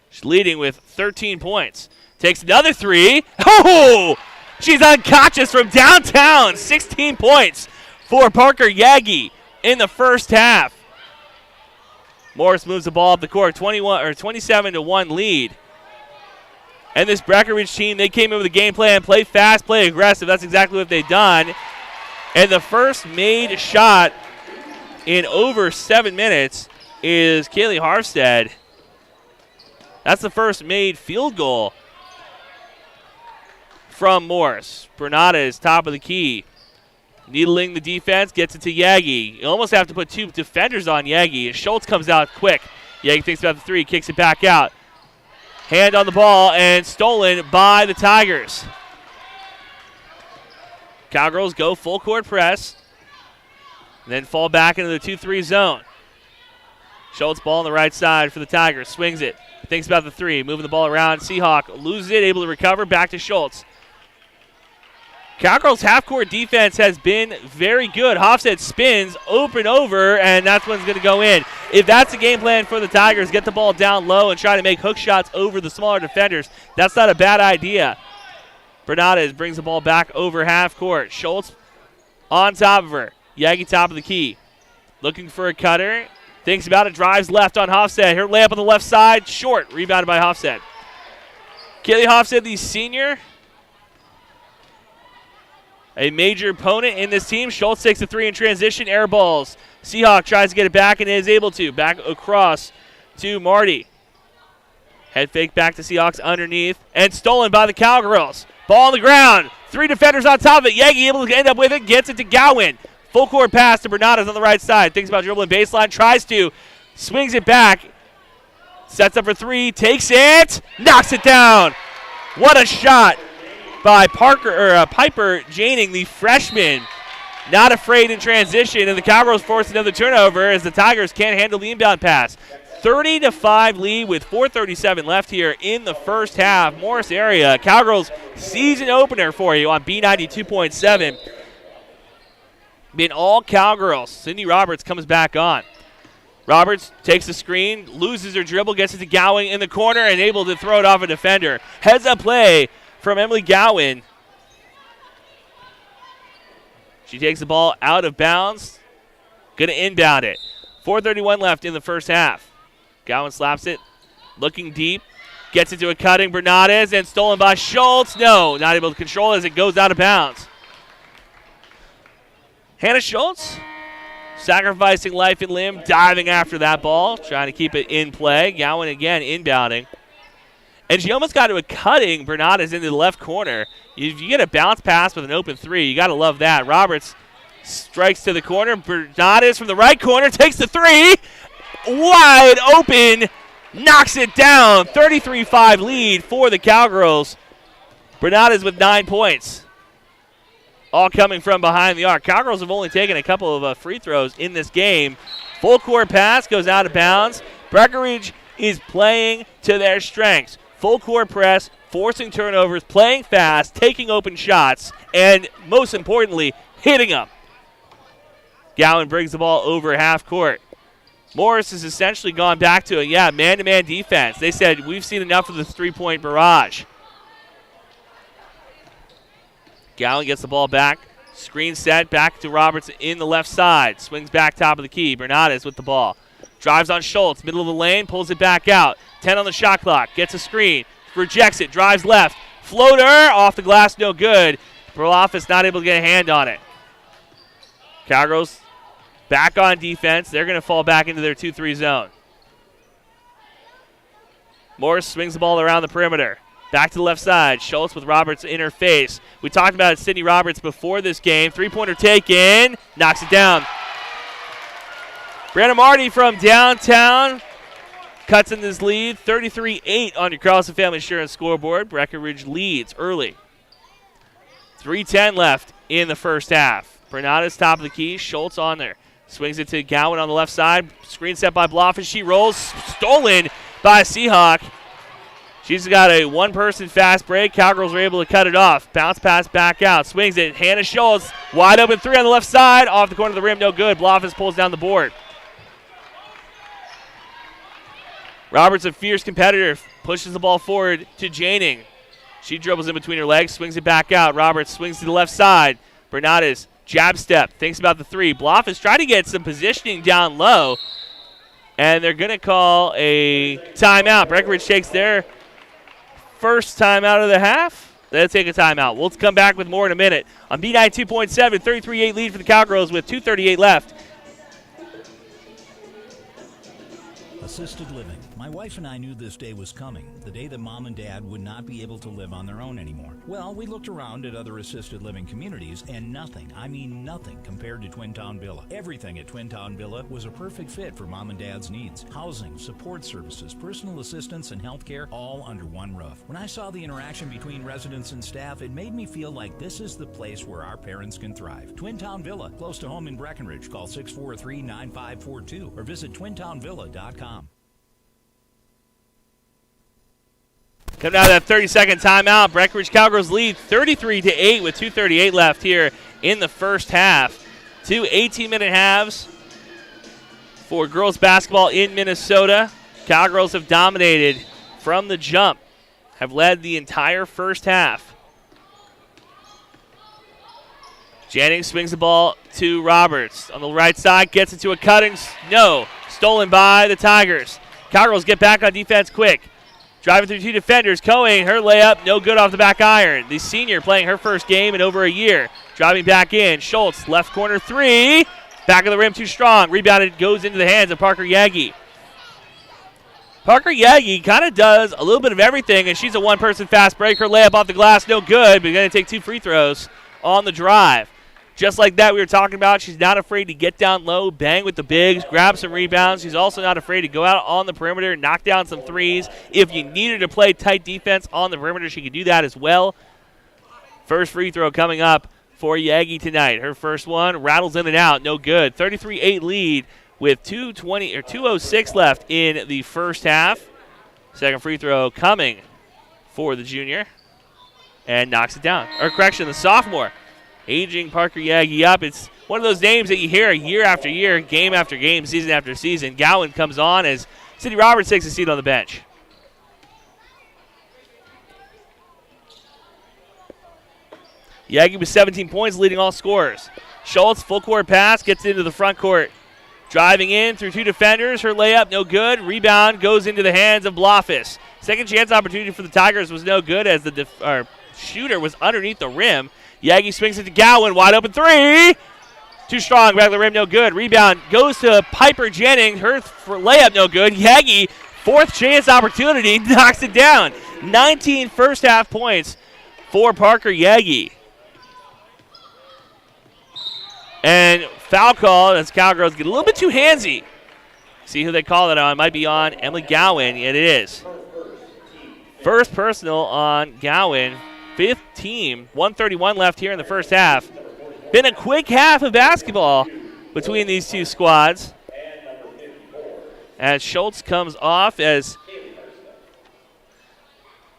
She's leading with 13 points. Takes another 3. Oh! She's unconscious from downtown. 16 points for Parker Yagi in the first half. Morris moves the ball up the court, 27-1 lead. And this Breckenridge team, they came in with a game plan, play fast, play aggressive. That's exactly what they've done. And the first made shot in over 7 minutes is Kaylee Harfstead. That's the first made field goal from Morse. Bernades, top of the key. Needling the defense, gets it to Yagi. You almost have to put two defenders on Yagi. And Schultz comes out quick. Yagi thinks about the three, kicks it back out. Hand on the ball and stolen by the Tigers. Cowgirls go full court press. Then fall back into the 2-3 zone. Schultz ball on the right side for the Tigers. Swings it. Thinks about the three. Moving the ball around. Seahawk loses it. Able to recover. Back to Schultz. Cowgirls' half-court defense has been very good. Hofstad spins, open over, and that's when it's going to go in. If that's the game plan for the Tigers, get the ball down low and try to make hook shots over the smaller defenders, that's not a bad idea. Bernades brings the ball back over half-court. Schultz on top of her. Yagi top of the key. Looking for a cutter. Thinks about it, drives left on Hofstad. Her layup on the left side, short. Rebounded by Hofstad. Kaylee Hofstad, the senior, a major opponent in this team. Schultz takes a three in transition, air balls. Seahawk tries to get it back and is able to. Back across to Marty. Head fake back to Seahawks underneath and stolen by the Cowgirls. Ball on the ground. Three defenders on top of it. Yagi able to end up with it, gets it to Gowan. Full court pass to Bernades on the right side. Thinks about dribbling baseline, tries to, swings it back. Sets up for three, takes it, knocks it down. What a shot by Piper Janing, the freshman. Not afraid in transition, and the Cowgirls force another turnover as the Tigers can't handle the inbound pass. 30-5 lead with 4:37 left here in the first half. Morris area, Cowgirls season opener for you on B92.7. Been all Cowgirls. Cindy Roberts comes back on. Roberts takes the screen, loses her dribble, gets it to Gowan in the corner, and able to throw it off a defender. Heads up play from Emily Gowan. She takes the ball out of bounds. Going to inbound it. 4:31 left in the first half. Gowan slaps it, looking deep. Gets it to a cutting Bernades, and stolen by Schultz. No, not able to control it as it goes out of bounds. Hannah Schultz, sacrificing life and limb, diving after that ball, trying to keep it in play. Gowan again inbounding. And she almost got to a cutting Bernades into the left corner. If you get a bounce pass with an open three, you got to love that. Roberts strikes to the corner. Bernades from the right corner takes the three. Wide open, knocks it down. 33-5 lead for the Cowgirls. Bernades with 9 points. All coming from behind the arc. Cowgirls have only taken a couple of free throws in this game. Full court pass goes out of bounds. Breckenridge is playing to their strengths. Full court press, forcing turnovers, playing fast, taking open shots, and most importantly, hitting them. Gowan brings the ball over half court. Morris has essentially gone back to a man-to-man defense. They said, we've seen enough of the three-point barrage. Gowan gets the ball back. Screen set, back to Roberts in the left side. Swings back top of the key. Bernades with the ball. Drives on Schultz, middle of the lane, pulls it back out. 10 on the shot clock, gets a screen, rejects it, drives left. Floater, off the glass, no good. Brolofis not able to get a hand on it. Cowgirls back on defense. They're going to fall back into their 2-3 zone. Morris swings the ball around the perimeter. Back to the left side. Schultz with Roberts in her face. We talked about Sydney Roberts before this game. Three-pointer taken. Knocks it down. Brandon Marty from downtown cuts in this lead. 33-8 on your Carlson Family Insurance scoreboard. Breckenridge leads early. 3:10 left in the first half. Bernades top of the key. Schultz on there. Swings it to Gowan on the left side. Screen set by Bloff as she rolls. Stolen by Seahawk. She's got a one-person fast break. Cowgirls were able to cut it off. Bounce pass back out. Swings it. Hannah Schultz. Wide open three on the left side. Off the corner of the rim. No good. Bloffis pulls down the board. Roberts, a fierce competitor, pushes the ball forward to Janing. She dribbles in between her legs. Swings it back out. Roberts swings to the left side. Bernades, jab step. Thinks about the three. Bloffis trying to get some positioning down low. And they're going to call a timeout. Breckenridge takes their first timeout of the half. They'll take a timeout. We'll come back with more in a minute. On B92.7, 33-8 lead for the Cowgirls with 2:38 left. Assisted living. My wife and I knew this day was coming, the day that Mom and Dad would not be able to live on their own anymore. Well, we looked around at other assisted living communities, and nothing, I mean nothing, compared to Twin Town Villa. Everything at Twin Town Villa was a perfect fit for Mom and Dad's needs. Housing, support services, personal assistance, and healthcare, all under one roof. When I saw the interaction between residents and staff, it made me feel like this is the place where our parents can thrive. Twin Town Villa, close to home in Breckenridge. Call 643-9542 or visit twintownvilla.com. Coming out of that 30-second timeout, Breckenridge Cowgirls lead 33-8 with 2:38 left here in the first half. 2 18-minute halves for girls basketball in Minnesota. Cowgirls have dominated from the jump, have led the entire first half. Jennings swings the ball to Roberts. On the right side, gets it to a cutting. No, stolen by the Tigers. Cowgirls get back on defense quick. Driving through two defenders. Cohen, her layup, no good off the back iron. The senior playing her first game in over a year. Driving back in. Schultz, left corner three. Back of the rim, too strong. Rebounded, goes into the hands of Parker Yagi. Parker Yagi kind of does a little bit of everything, and she's a one-person fast break. Her layup off the glass, no good, but going to take 2 free throws on the drive. Just like that we were talking about, she's not afraid to get down low, bang with the bigs, grab some rebounds. She's also not afraid to go out on the perimeter, knock down some threes. If you need her to play tight defense on the perimeter, she can do that as well. First free throw coming up for Yagi tonight. Her first one rattles in and out, no good. 33-8 lead with 2:06 left in the first half. Second free throw coming for the junior, and knocks it down. Or correction, the sophomore. Aging Parker Yagi up. It's one of those names that you hear year after year, game after game, season after season. Gowan comes on as Cindy Roberts takes a seat on the bench. Yagi with 17 points, leading all scorers. Schultz, full court pass, gets into the front court. Driving in through two defenders. Her layup, no good. Rebound goes into the hands of Blofis. Second chance opportunity for the Tigers was no good as the shooter was underneath the rim. Yagi swings it to Gowan, wide open three. Too strong, back of the rim, no good. Rebound goes to Piper Jennings. Her layup, no good. Yagi, fourth chance opportunity, knocks it down. 19 first half points for Parker Yagi. And foul call as Cowgirls get a little bit too handsy. See who they call it on. Might be on Emily Gowan, and it is. First personal on Gowan. Fifth team, 1:31 left here in the first half. Been a quick half of basketball between these two squads. As Schultz comes off, as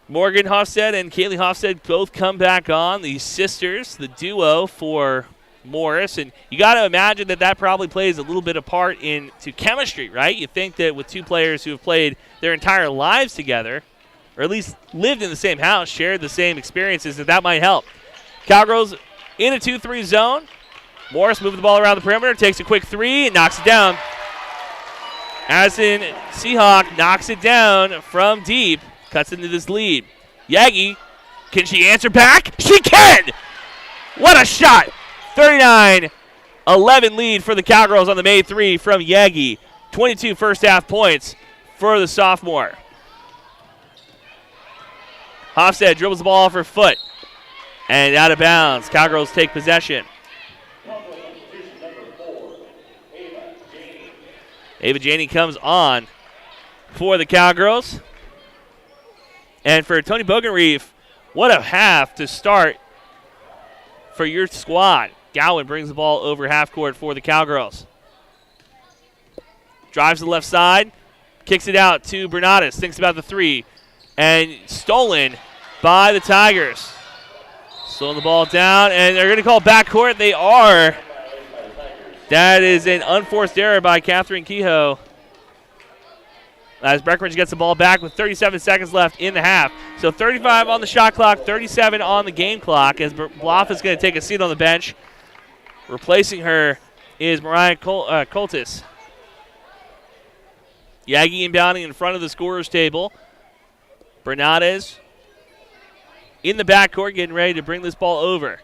Morgan Hofstad and Kaylee Hofstad both come back on. The sisters, the duo for Morris. And you got to imagine that that probably plays a little bit of part into chemistry, right? You think that with two players who have played their entire lives together, or at least lived in the same house, shared the same experiences, that might help. Cowgirls in a 2-3 zone. Morris moving the ball around the perimeter, takes a quick three and knocks it down. Addison Seahawk knocks it down from deep, cuts into this lead. Yagi, can she answer back? She can! What a shot! 39-11 lead for the Cowgirls on the made three from Yagi. 22 first half points for the sophomore. Hofstad dribbles the ball off her foot and out of bounds. Cowgirls take possession. Ava Janey comes on for the Cowgirls. And for Tony Bogenreef, what a half to start for your squad. Gowan brings the ball over half court for the Cowgirls. Drives to the left side, kicks it out to Bernadas, thinks about the three, and stolen by the Tigers. Slowing the ball down, and they're going to call backcourt. They are. That is an unforced error by Catherine Kehoe. As Breckenridge gets the ball back with 37 seconds left in the half. So 35 on the shot clock, 37 on the game clock, as Bloff is going to take a seat on the bench. Replacing her is Mariah Coltis. Yagi inbounding in front of the scorer's table. Bernades in the backcourt getting ready to bring this ball over.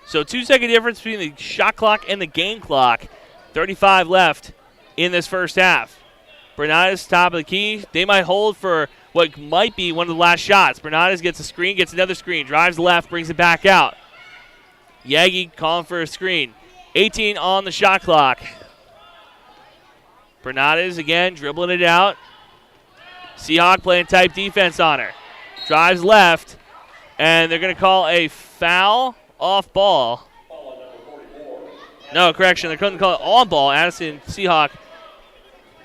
So 2-second difference between the shot clock and the game clock. 35 left in this first half. Bernardes, top of the key. They might hold for what might be one of the last shots. Bernardes gets a screen, gets another screen, drives left, brings it back out. Yagi calling for a screen. 18 on the shot clock. Bernardes again dribbling it out. Seahawk playing type defense on her. Drives left, and they're going to call a foul off ball. No, correction, they're going to call it on ball. Addison Seahawk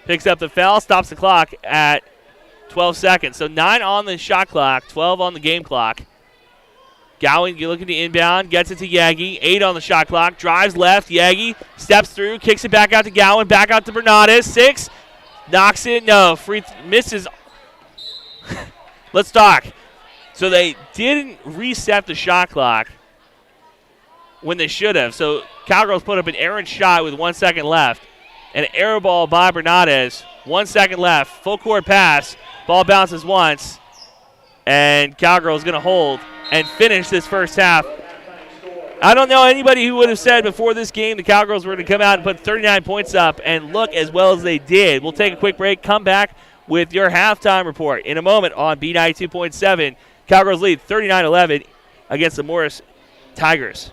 picks up the foul, stops the clock at 12 seconds. So 9 on the shot clock, 12 on the game clock. Gowan looking to inbound, gets it to Yagi. 8 on the shot clock, drives left. Yagi steps through, kicks it back out to Gowan, back out to Bernardes. 6, knocks it, no, misses. Let's talk. So they didn't reset the shot clock when they should have. So Cowgirls put up an errant shot with 1 second left. An air ball by Bernardes. 1 second left. Full court pass. Ball bounces once. And Cowgirls going to hold and finish this first half. I don't know anybody who would have said before this game the Cowgirls were going to come out and put 39 points up and look as well as they did. We'll take a quick break, come back with your halftime report in a moment on B92.7. Cowgirls lead 39-11 against the Morris Tigers.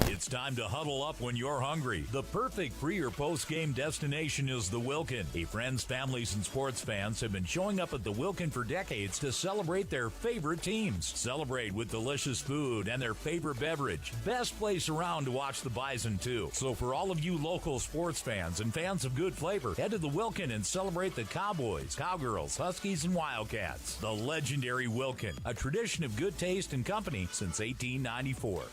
It's time to huddle up when you're hungry. The perfect pre- or post-game destination is the Wilkin. Friends, families, and sports fans have been showing up at the Wilkin for decades to celebrate their favorite teams. Celebrate with delicious food and their favorite beverage. Best place around to watch the Bison, too. So for all of you local sports fans and fans of good flavor, head to the Wilkin and celebrate the Cowboys, Cowgirls, Huskies, and Wildcats. The legendary Wilkin, a tradition of good taste and company since 1894.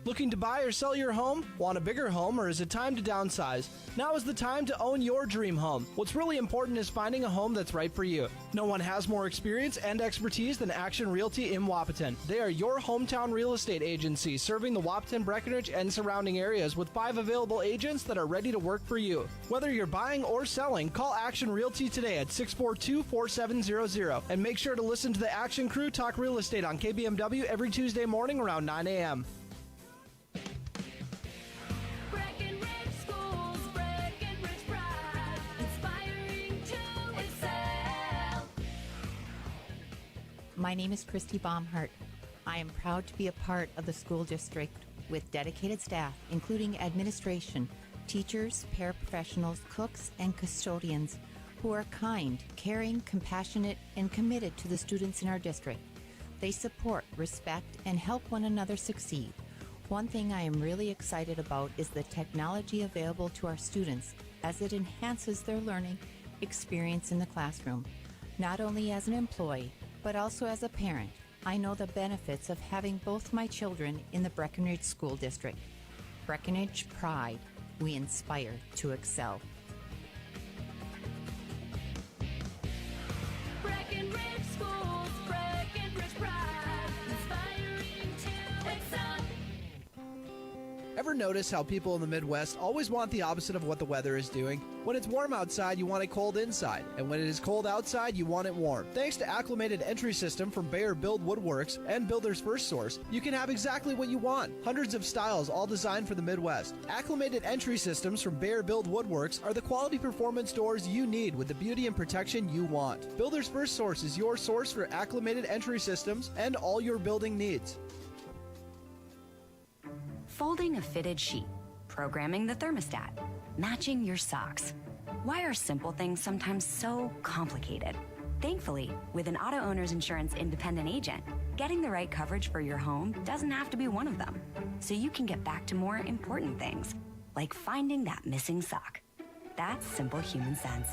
Looking to buy or sell your home? Want a bigger home, or is it time to downsize? Now is the time to own your dream home. What's really important is finding a home that's right for you. No one has more experience and expertise than Action Realty in Wahpeton. They are your hometown real estate agency, serving the Wahpeton, Breckenridge, and surrounding areas with 5 available agents that are ready to work for you. Whether you're buying or selling, call Action Realty today at 642-4700 and make sure to listen to the Action Crew talk real estate on KBMW every Tuesday morning around 9 a.m. Breckenridge Schools, Breckenridge Pride, inspiring to excel. My name is Christy Baumhart. I am proud to be a part of the school district with dedicated staff, including administration, teachers, paraprofessionals, cooks, and custodians who are kind, caring, compassionate, and committed to the students in our district. They support, respect, and help one another succeed. One thing I am really excited about is the technology available to our students as it enhances their learning experience in the classroom. Not only as an employee, but also as a parent, I know the benefits of having both my children in the Breckenridge School District. Breckenridge Pride, we inspire to excel. Breckenridge Schools, Breckenridge Pride, inspiring to excel. Ever notice how people in the Midwest always want the opposite of what the weather is doing? When it's warm outside, you want it cold inside. And when it is cold outside, you want it warm. Thanks to Acclimated Entry System from Bayer Build Woodworks and Builder's First Source, you can have exactly what you want. Hundreds of styles, all designed for the Midwest. Acclimated Entry Systems from Bayer Build Woodworks are the quality performance doors you need with the beauty and protection you want. Builder's First Source is your source for acclimated entry systems and all your building needs. Folding a fitted sheet, programming the thermostat, matching your socks. Why are simple things sometimes so complicated? Thankfully, with an auto owner's insurance independent agent, getting the right coverage for your home doesn't have to be one of them. So you can get back to more important things, like finding that missing sock. That's simple human sense.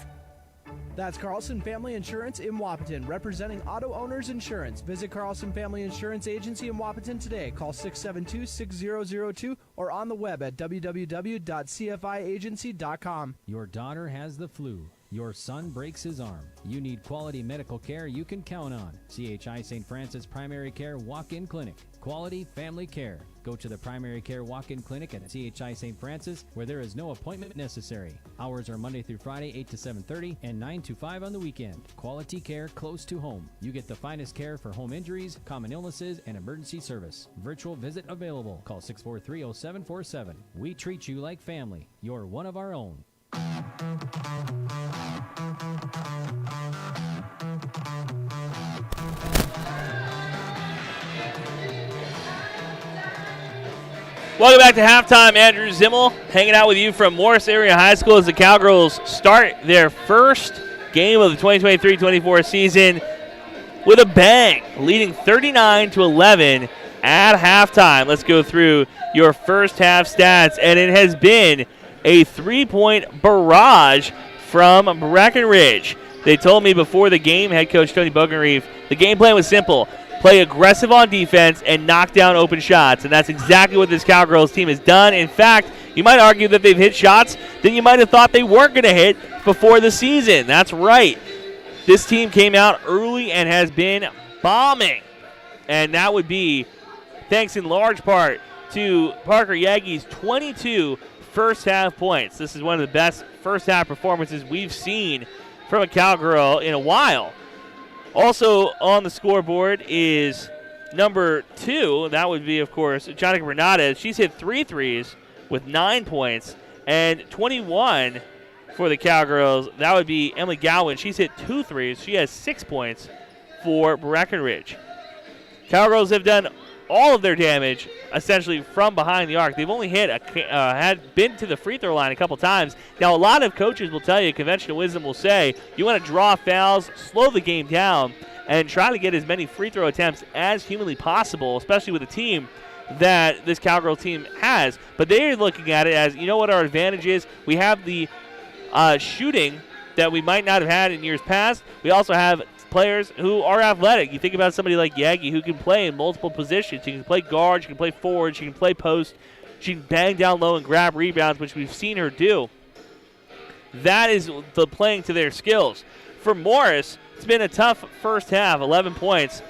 That's Carlson Family Insurance in Wahpeton, representing auto owners insurance. Visit Carlson Family Insurance Agency in Wahpeton today. Call 672-6002 or on the web at www.cfiagency.com. Your daughter has the flu. Your son breaks his arm. You need quality medical care you can count on. CHI St. Francis Primary Care Walk-In Clinic. Quality family care. Go to the Primary Care Walk-In Clinic at CHI St. Francis, where there is no appointment necessary. Hours are Monday through Friday, 8 to 7:30 and 9 to 5 on the weekend. Quality care close to home. You get the finest care for home injuries, common illnesses, and emergency service. Virtual visit available. Call 643-0747. We treat you like family. You're one of our own. Welcome back to halftime. Andrew Zimmel hanging out with you from Morris Area High School as the Cowgirls start their first game of the 2023-24 season with a bang, leading 39-11 at halftime. Let's go through your first half stats, and it has been a 3-point barrage from Breckenridge. They told me before the game, head coach Tony Bogenreef, the game plan was simple. Play aggressive on defense and knock down open shots, and that's exactly what this Cowgirls team has done. In fact, you might argue that they've hit shots that you might have thought they weren't going to hit before the season. That's right. This team came out early and has been bombing, and that would be thanks in large part to Parker Yagi's 22 first-half points. This is one of the best first-half performances we've seen from a Cowgirl in a while. Also on the scoreboard is number 2. That would be, of course, Jonica Bernadez. She's hit 3 threes with 9 points. And 21 for the Cowgirls, that would be Emily Gowan. She's hit 2 threes. She has 6 points for Breckenridge. Cowgirls have done all of their damage essentially from behind the arc. They've only had been to the free throw line a couple times. Now, a lot of coaches will tell you, conventional wisdom will say, you want to draw fouls, slow the game down, and try to get as many free throw attempts as humanly possible, especially with a team that this Cowgirl team has. But they're looking at it as, you know what our advantage is? We have the shooting that we might not have had in years past. We also have players who are athletic. You think about somebody like Yagi who can play in multiple positions. She can play guard, she can play forward, she can play post, she can bang down low and grab rebounds, which we've seen her do. That is the playing to their skills. For Morris, it's been a tough first half, 11 points.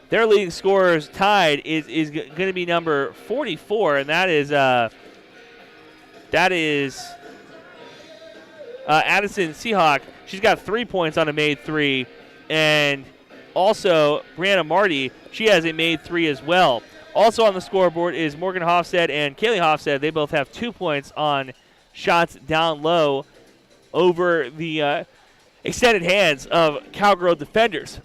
Their leading scorers tied is going to be number 44, and that is Addison Seahawk. She's got 3 points on a made 3. And also, Brianna Marty, she has a made 3 as well. Also on the scoreboard is Morgan Hofstad and Kaylee Hofstad. They both have 2 points on shots down low over the extended hands of Cowgirl defenders.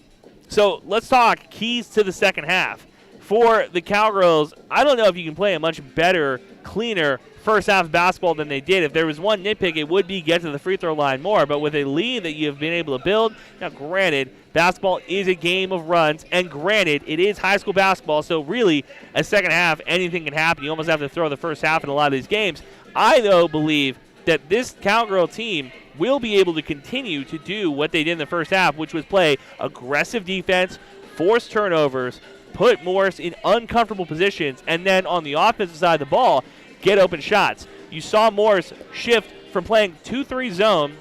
So let's talk keys to the second half. For the Cowgirls, I don't know if you can play a much better, cleaner first half basketball than they did. If there was one nitpick, it would be get to the free throw line more. But with a lead that you've been able to build, now granted, basketball is a game of runs, and granted, it is high school basketball, so really, a second half, anything can happen. You almost have to throw the first half in a lot of these games. I, though, believe that this Cowgirl team will be able to continue to do what they did in the first half, which was play aggressive defense, force turnovers, put Morris in uncomfortable positions, and then on the offensive side of the ball, get open shots. You saw Morris shift from playing 2-3 zone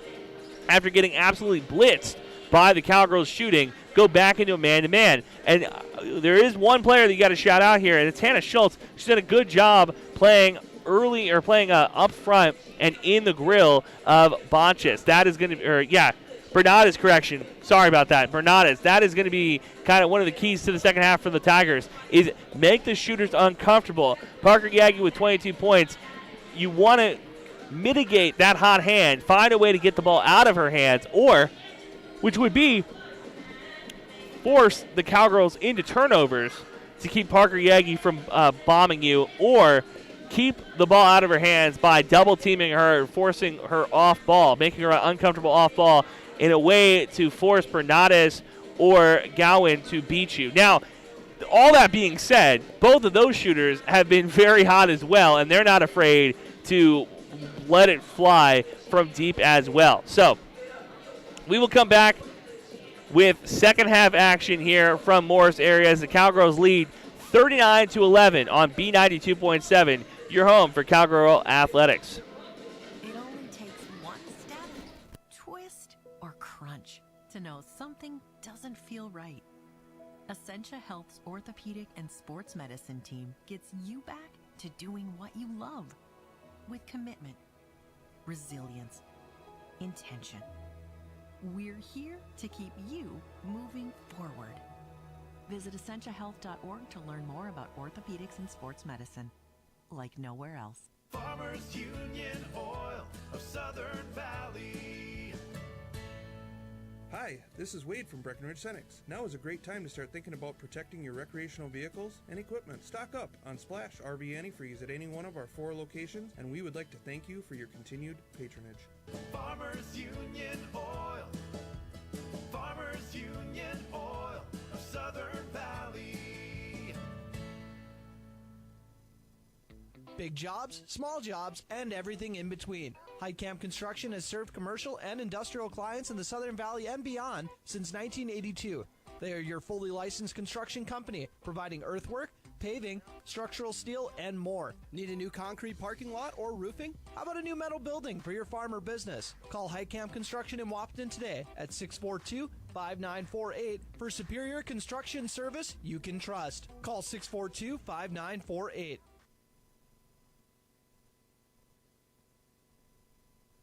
after getting absolutely blitzed by the Cowgirls shooting, go back into a man-to-man. And there is one player that you got to shout out here, and it's Hannah Schultz. She's done a good job playing early or playing up front and in the grill of Bonches. That is going to, Bernadez, correction. Sorry about that. Bernadez. That is going to be kind of one of the keys to the second half for the Tigers, is make the shooters uncomfortable. Parker Yagi with 22 points. You want to mitigate that hot hand, find a way to get the ball out of her hands, or, which would be, force the Cowgirls into turnovers to keep Parker Yagi from bombing you, or keep the ball out of her hands by double teaming her, forcing her off ball, making her uncomfortable off ball in a way to force Bernadez or Gowan to beat you. Now, all that being said, both of those shooters have been very hot as well, and they're not afraid to let it fly from deep as well. So, we will come back with second half action here from Morris area as the Cowgirls lead 39-11 on B92.7, your home for Cowgirl Athletics. It only takes one step, twist, or crunch to know something doesn't feel right. Essentia Health's orthopedic and sports medicine team gets you back to doing what you love with commitment, resilience, intention. We're here to keep you moving forward. Visit essentiahealth.org to learn more about orthopedics and sports medicine, like nowhere else. Farmers Union Oil of Southern Valley. Hi, this is Wade from Breckenridge Cowgirls. Now is a great time to start thinking about protecting your recreational vehicles and equipment. Stock up on Splash RV Antifreeze at any one of our 4 locations, and we would like to thank you for your continued patronage. Farmers Union Oil. Farmers Union Oil of Southern Valley. Big jobs, small jobs, and everything in between. Heitkamp Construction has served commercial and industrial clients in the Southern Valley and beyond since 1982. They are your fully licensed construction company, providing earthwork, paving, structural steel, and more. Need a new concrete parking lot or roofing? How about a new metal building for your farm or business? Call Heitkamp Construction in Wapton today at 642-5948 for superior construction service you can trust. Call 642-5948.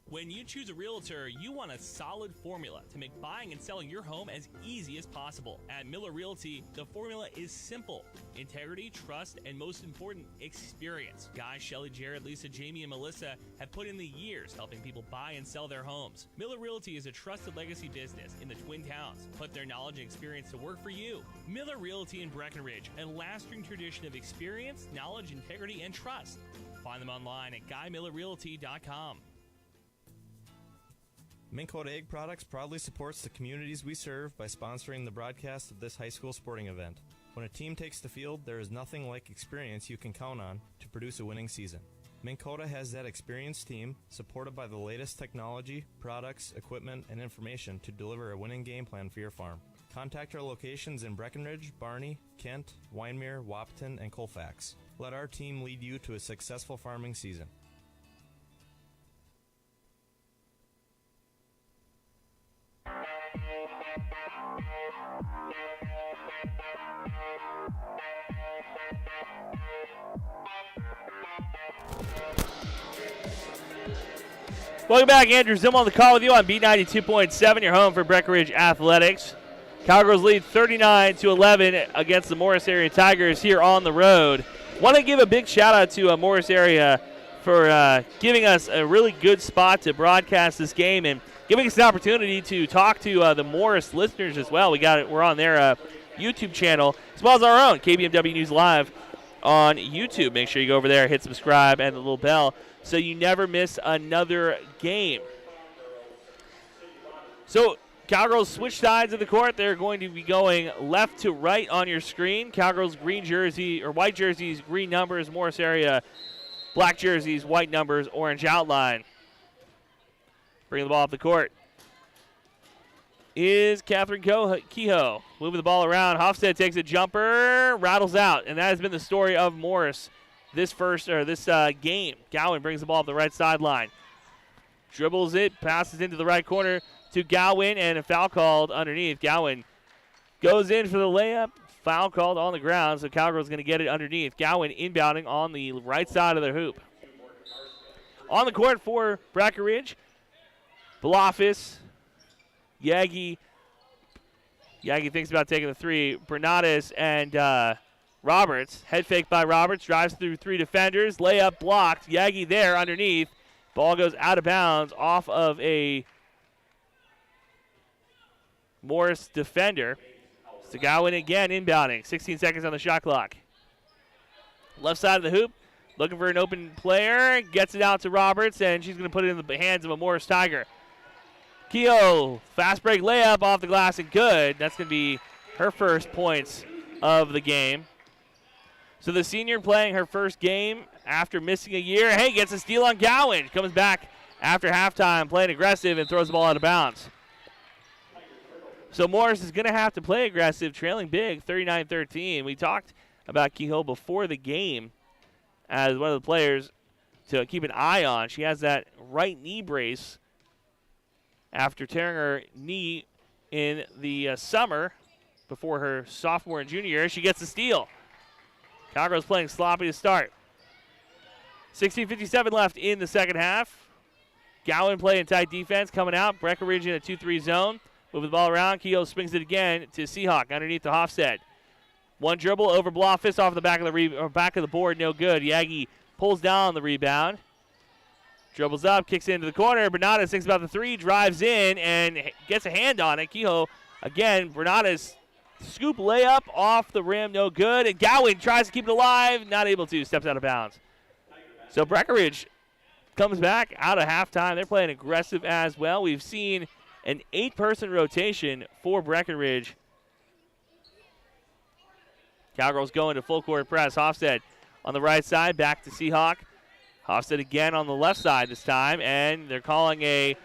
When you choose a realtor, you want a solid formula to make buying and selling your home as easy as possible. At Miller Realty, the formula is simple: integrity, trust, and most important, experience. Guy, Shelley, Jared, Lisa, Jamie, and Melissa have put in the years helping people buy and sell their homes. Miller Realty is a trusted legacy business in the Twin Towns. Put their knowledge and experience to work for you. Miller Realty in Breckenridge, a lasting tradition of experience, knowledge, integrity, and trust. Find them online at GuyMillerRealty.com. Minn Kota Egg Products proudly supports the communities we serve by sponsoring the broadcast of this high school sporting event. When a team takes the field, there is nothing like experience you can count on to produce a winning season. Minn Kota has that experienced team, supported by the latest technology, products, equipment, and information to deliver a winning game plan for your farm. Contact our locations in Breckenridge, Barney, Kent, Wyndmere, Wapton, and Colfax. Let our team lead you to a successful farming season. Welcome back. Andrew Zimmel on the call with you on B92.7, your home for Breckenridge Athletics. Cowgirls lead 39-11 against the Morris Area Tigers here on the road. Want to give a big shout out to Morris Area for giving us a really good spot to broadcast this game and giving us an opportunity to talk to the Morris listeners as well. We're on their YouTube channel as well as our own KBMW News Live on YouTube. Make sure you go over there, hit subscribe, and the little bell so you never miss another game. So Cowgirls switch sides of the court. They're going to be going left to right on your screen. Cowgirls green jersey or white jerseys, green numbers. Morris Area black jerseys, white numbers, orange outline. Bring the ball up the court is Catherine Kehoe. Moving the ball around. Hofstad takes a jumper, rattles out, and that has been the story of Morris this game. Gowan brings the ball up the right sideline. Dribbles it, passes into the right corner to Gowan, and a foul called underneath. Gowan goes in for the layup. Foul called on the ground, so Cowgirls going to get it underneath. Gowan inbounding on the right side of the hoop. On the court for Breckenridge, Blofis, Yagi thinks about taking the three. Bernadas and Roberts. Head fake by Roberts. Drives through 3 defenders. Layup blocked. Yagi there underneath. Ball goes out of bounds off of a Morris defender. Gowan again inbounding. 16 seconds on the shot clock. Left side of the hoop. Looking for an open player. Gets it out to Roberts, and she's going to put it in the hands of a Morris Tiger. Kehoe, fast break layup off the glass and good. That's going to be her first points of the game. So the senior playing her first game after missing a year. Hey, gets a steal on Gowan. Comes back after halftime playing aggressive and throws the ball out of bounds. So Morris is going to have to play aggressive, trailing big, 39-13. We talked about Kehoe before the game as one of the players to keep an eye on. She has that right knee brace after tearing her knee in the summer before her sophomore and junior year. She gets the steal. Cowgirls playing sloppy to start. 16:57 left in the second half. Gowan playing tight defense, coming out. Breckenridge in a 2-3 zone. Moving the ball around. Kehoe swings it again to Seahawk underneath the Hofstad. One dribble over Blofis off the back of the board, no good. Yagi pulls down the rebound. Dribbles up, kicks into the corner. Bernardes thinks about the three, drives in, and gets a hand on it. Kehoe, again, Bernardes scoop layup off the rim, no good. And Gowan tries to keep it alive, not able to, steps out of bounds. So Breckenridge comes back out of halftime. They're playing aggressive as well. We've seen an 8-person rotation for Breckenridge. Cowgirls going to full court press. Hofstad on the right side, back to Seahawk. Hofstad again on the left side this time, and they're calling a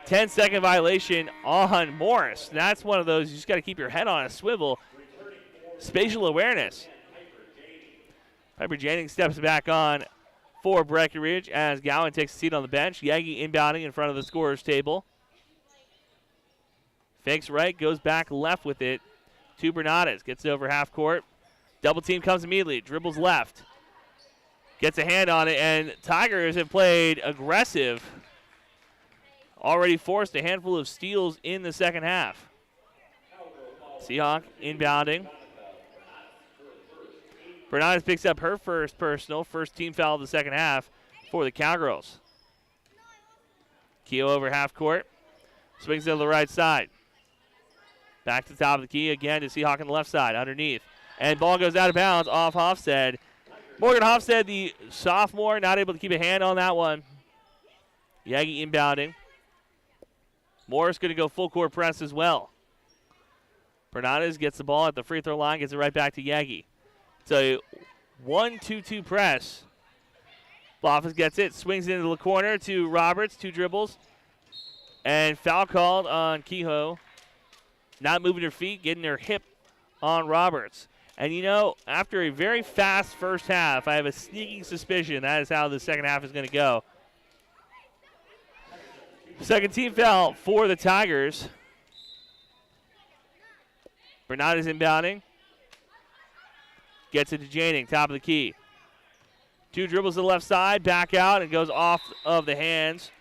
10-second violation on Morris. That's one of those, you just got to keep your head on a swivel. Spatial awareness. Piper Jennings steps back on for Breckenridge as Gowan takes a seat on the bench. Yagi inbounding in front of the scorer's table. Fakes right, goes back left with it to Bernardes. Gets it over half court. Double team comes immediately, dribbles left. Gets a hand on it, and Tigers have played aggressive. Already forced a handful of steals in the second half. Seahawk inbounding. Bernardes picks up her first personal, first team foul of the second half for the Cowgirls. Kehoe over half court. Swings to the right side. Back to the top of the key again to Seahawk on the left side, underneath. And ball goes out of bounds off Hofstad. Morgan Hofstad, the sophomore, not able to keep a hand on that one. Yagi inbounding. Morris going to go full court press as well. Bernardes gets the ball at the free throw line, gets it right back to Yagi. So 1-2-2 press. Blofeld gets it, swings into the corner to Roberts, 2 dribbles. And foul called on Kehoe. Not moving her feet, getting her hip on Roberts. And you know, after a very fast first half, I have a sneaking suspicion that is how the second half is going to go. Second team foul for the Tigers. Bernardes inbounding. Gets it to Janing, top of the key. 2 dribbles to the left side, back out, and goes off of the hands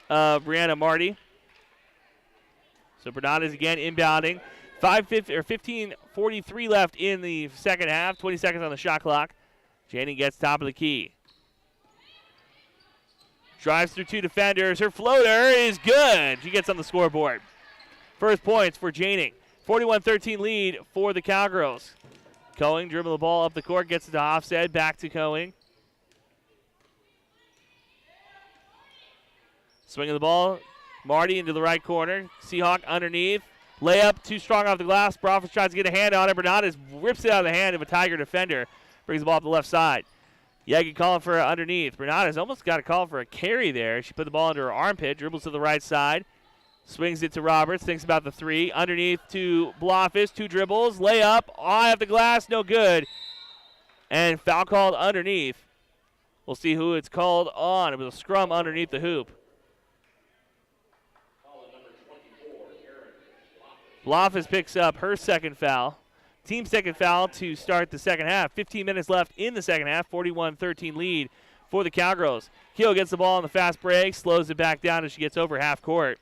of Brianna Marty. So Bernardes again inbounding. 15:43 left in the second half. 20 seconds on the shot clock. Janing gets top of the key. Drives through 2 defenders. Her floater is good. She gets on the scoreboard. First points for Janing. 41-13 lead for the Cowgirls. Coing dribble the ball up the court. Gets it to Hofstad. Back to Coing. Swinging the ball. Marty into the right corner. Seahawk underneath. Layup too strong off the glass. Broffice tries to get a hand on it. Bernardes rips it out of the hand of a Tiger defender. Brings the ball up the left side. Yagi calling for underneath. Bernardes almost got a call for a carry there. She put the ball under her armpit. Dribbles to the right side. Swings it to Roberts. Thinks about the 3. Underneath to Bloffice. 2 dribbles. Layup. Eye of the glass. No good. And foul called underneath. We'll see who it's called on. It was a scrum underneath the hoop. Bloffice picks up her second foul. Team second foul to start the second half. 15 minutes left in the second half. 41-13 lead for the Cowgirls. Kehoe gets the ball on the fast break. Slows it back down as she gets over half court.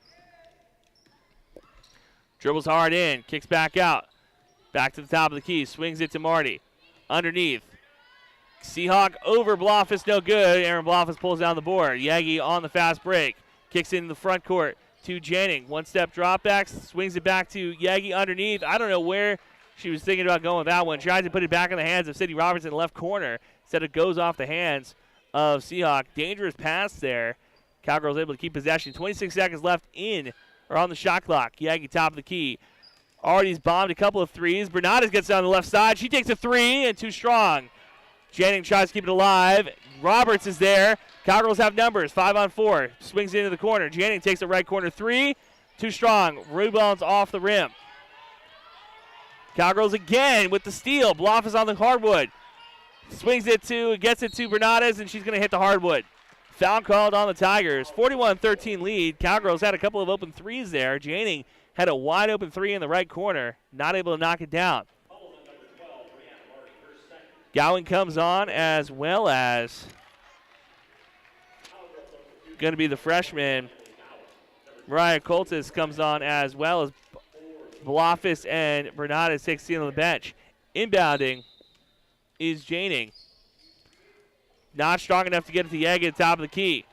Dribbles hard in. Kicks back out. Back to the top of the key. Swings it to Marty. Underneath. Seahawk over Bloffice. No good. Aaron Bloffice pulls down the board. Yagi on the fast break. Kicks into the front court to Janing. 1-step drop back. Swings it back to Yagi underneath. I don't know where she was thinking about going with that one. Tries to put it back in the hands of Sydney Roberts in the left corner. Instead it goes off the hands of Seahawk. Dangerous pass there. Cowgirls able to keep possession. 26 seconds left in or on the shot clock. Yagi top of the key. Already's bombed a couple of threes. Bernardes gets down the left side. She takes a 3 and too strong. Janing tries to keep it alive. Roberts is there. Cowgirls have numbers. 5-on-4. Swings into the corner. Janing takes the right corner 3. Too strong. Rebounds off the rim. Cowgirls again with the steal. Bloffice on the hardwood. Swings it to, gets it to Bernardes, and she's going to hit the hardwood. Foul called on the Tigers. 41-13 lead. Cowgirls had a couple of open threes there. Janing had a wide open 3 in the right corner. Not able to knock it down. Gowan comes on as well as going to be the freshman. Mariah Coltis comes on as well as Bloffice and Bernardes take steal on the bench. Inbounding is Janing. Not strong enough to get it to Yagi at the top of the key.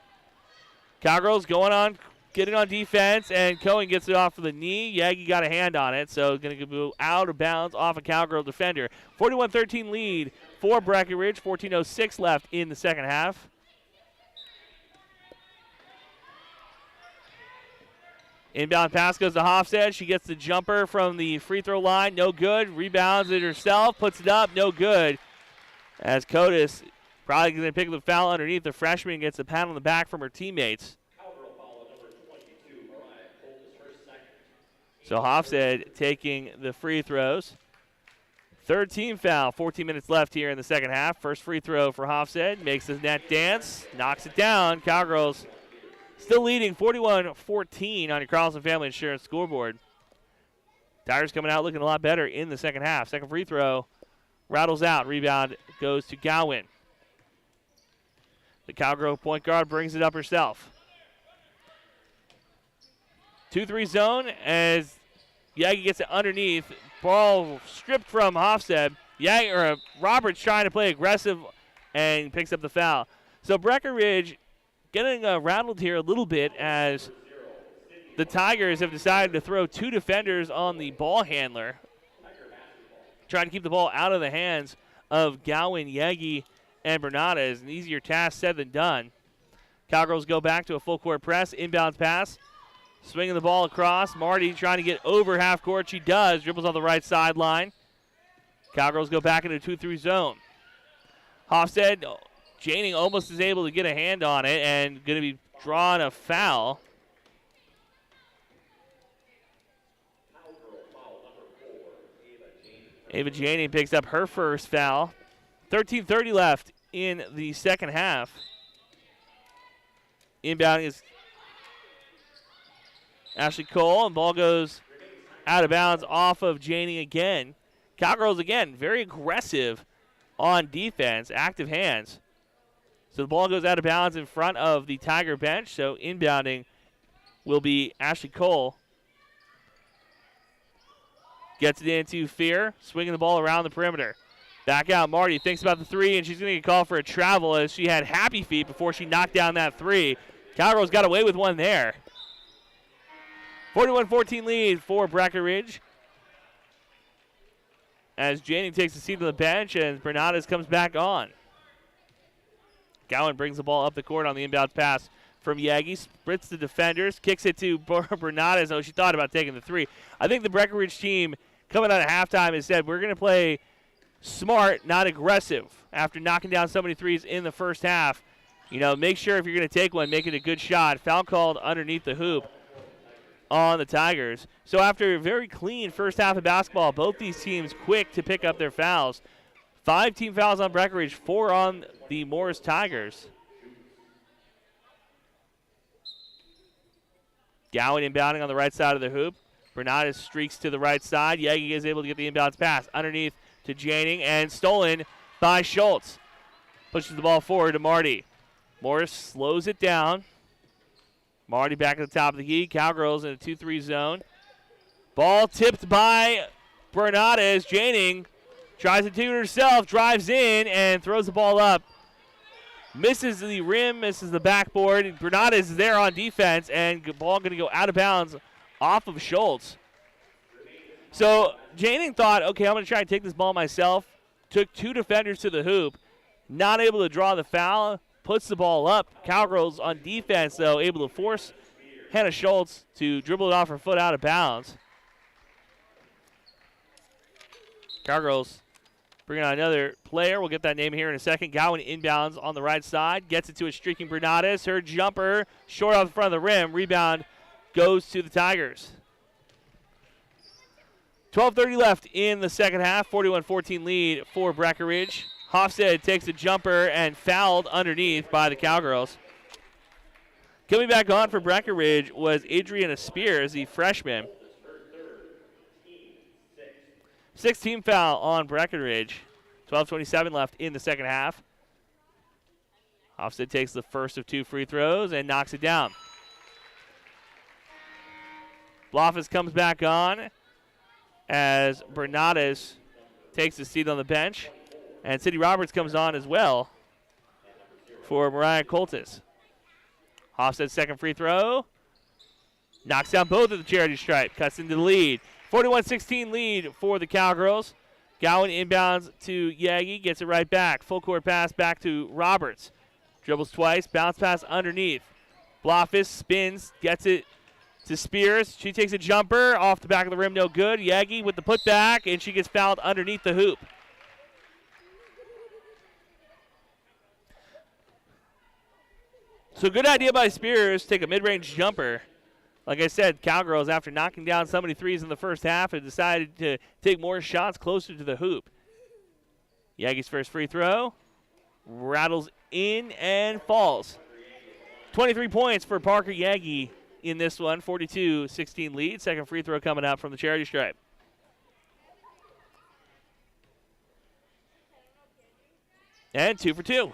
Cowgirls getting on defense, and Cohen gets it off of the knee. Yagi got a hand on it, so going to go out of bounds off a Cowgirl defender. 41-13 lead for Breckenridge. 14:06 left in the second half. Inbound pass goes to Hofstad. She gets the jumper from the free throw line. No good. Rebounds it herself. Puts it up. No good. As Codis probably going to pick up the foul underneath. The freshman gets a pat on the back from her teammates. So Hofstad taking the free throws. Third team foul. 14 minutes left here in the second half. First free throw for Hofstad. Makes the net dance. Knocks it down. Cowgirls still leading 41-14 on your Carlson Family Insurance scoreboard. Tigers coming out looking a lot better in the second half. Second free throw rattles out. Rebound goes to Gowan. The Cowgirl point guard brings it up herself. 2-3 zone as Yagi gets it underneath. Ball stripped from Hofstad. Roberts trying to play aggressive and picks up the foul. So Breckenridge getting rattled here a little bit as the Tigers have decided to throw two defenders on the ball handler, trying to keep the ball out of the hands of Gowan, Yagi, and Bernardes. An easier task said than done. Cowgirls go back to a full court press. Inbounds pass. Swinging the ball across. Marty trying to get over half court. She does. Dribbles on the right sideline. Cowgirls go back into a 2-3 zone. Hofstad, Janing almost is able to get a hand on it and going to be drawing a foul. Ava Janing picks up her first foul. 13:30 left in the second half. Inbounding is Ashley Cole, and ball goes out of bounds off of Janing again. Cowgirls, again, very aggressive on defense, active hands. So the ball goes out of bounds in front of the Tiger bench, so inbounding will be Ashley Cole. Gets it into Fear, swinging the ball around the perimeter. Back out, Marty thinks about the three, and she's going to get called for a travel as she had happy feet before she knocked down that three. Cowgirls got away with one there. 41-14 lead for Breckenridge. As Janing takes a seat on the bench and Bernardes comes back on. Gowan brings the ball up the court on the inbound pass from Yagi. Splits the defenders, kicks it to Bernardes. Oh, she thought about taking the three. I think the Breckenridge team coming out of halftime has said we're going to play smart, not aggressive. After knocking down so many threes in the first half, make sure if you're going to take one, make it a good shot. Foul called underneath the hoop on the Tigers. So after a very clean first half of basketball, both these teams quick to pick up their fouls. 5 team fouls on Breckenridge, 4 on the Morris Tigers. Gowan inbounding on the right side of the hoop. Bernardes streaks to the right side. Yagi is able to get the inbounds pass underneath to Janing and stolen by Schultz. Pushes the ball forward to Marty. Morris slows it down. Marty back at the top of the key. Cowgirls in a 2-3 zone. Ball tipped by Bernardes. Janing tries to do it herself, drives in, and throws the ball up. Misses the rim, misses the backboard. Bernardes is there on defense, and the ball going to go out of bounds off of Schultz. So Janing thought, okay, I'm going to try and take this ball myself. Took 2 defenders to the hoop. Not able to draw the foul. Puts the ball up. Cowgirls on defense, though, able to force Hannah Schultz to dribble it off her foot out of bounds. Cowgirls bringing on another player. We'll get that name here in a second. Gowan inbounds on the right side. Gets it to a streaking Bernardes. Her jumper short off the front of the rim. Rebound goes to the Tigers. 12:30 left in the second half. 41-14 lead for Breckenridge. Hofstad takes a jumper and fouled underneath by the Cowgirls. Coming back on for Breckenridge was Adriana Spears, the freshman. 6th team foul on Breckenridge. 12:27 left in the second half. Hofstad takes the first of 2 free throws and knocks it down. Blofeld comes back on as Bernardes takes a seat on the bench. And Cindy Roberts comes on as well for Mariah Coltis. Hofstede's second free throw. Knocks down both of the charity stripe. Cuts into the lead. 41-16 lead for the Cowgirls. Gowan inbounds to Yagi. Gets it right back. Full court pass back to Roberts. Dribbles twice. Bounce pass underneath. Blofis spins. Gets it to Spears. She takes a jumper. Off the back of the rim. No good. Yagi with the putback. And she gets fouled underneath the hoop. So good idea by Spears. Take a mid-range jumper. Like I said, Cowgirls, after knocking down so many threes in the first half, have decided to take more shots closer to the hoop. Yagi's first free throw. Rattles in and falls. 23 points for Parker Yagi in this one. 42-16 lead. Second free throw coming out from the charity stripe. And 2 for 2.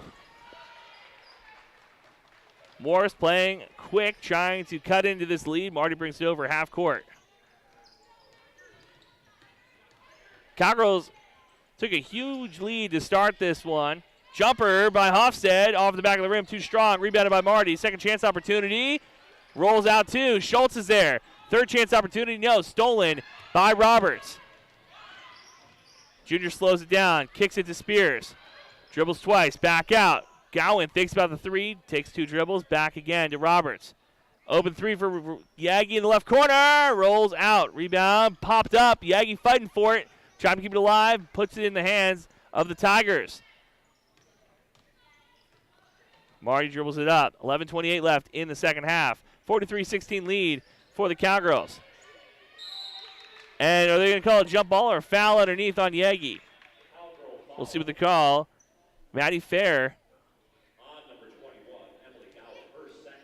Morris playing quick, trying to cut into this lead. Marty brings it over half court. Cowgirls took a huge lead to start this one. Jumper by Hofstede off the back of the rim, too strong. Rebounded by Marty. Second chance opportunity. Rolls out two. Schultz is there. Third chance opportunity, no. Stolen by Roberts. Junior slows it down. Kicks it to Spears. Dribbles twice. Back out. Gowan thinks about the three. Takes 2 dribbles. Back again to Roberts. Open three for Yagi in the left corner. Rolls out. Rebound. Popped up. Yagi fighting for it. Trying to keep it alive. Puts it in the hands of the Tigers. Marty dribbles it up. 11:28 left in the second half. 43-16 lead for the Cowgirls. And are they going to call a jump ball or a foul underneath on Yagi? We'll see what they call. Maddie Fair.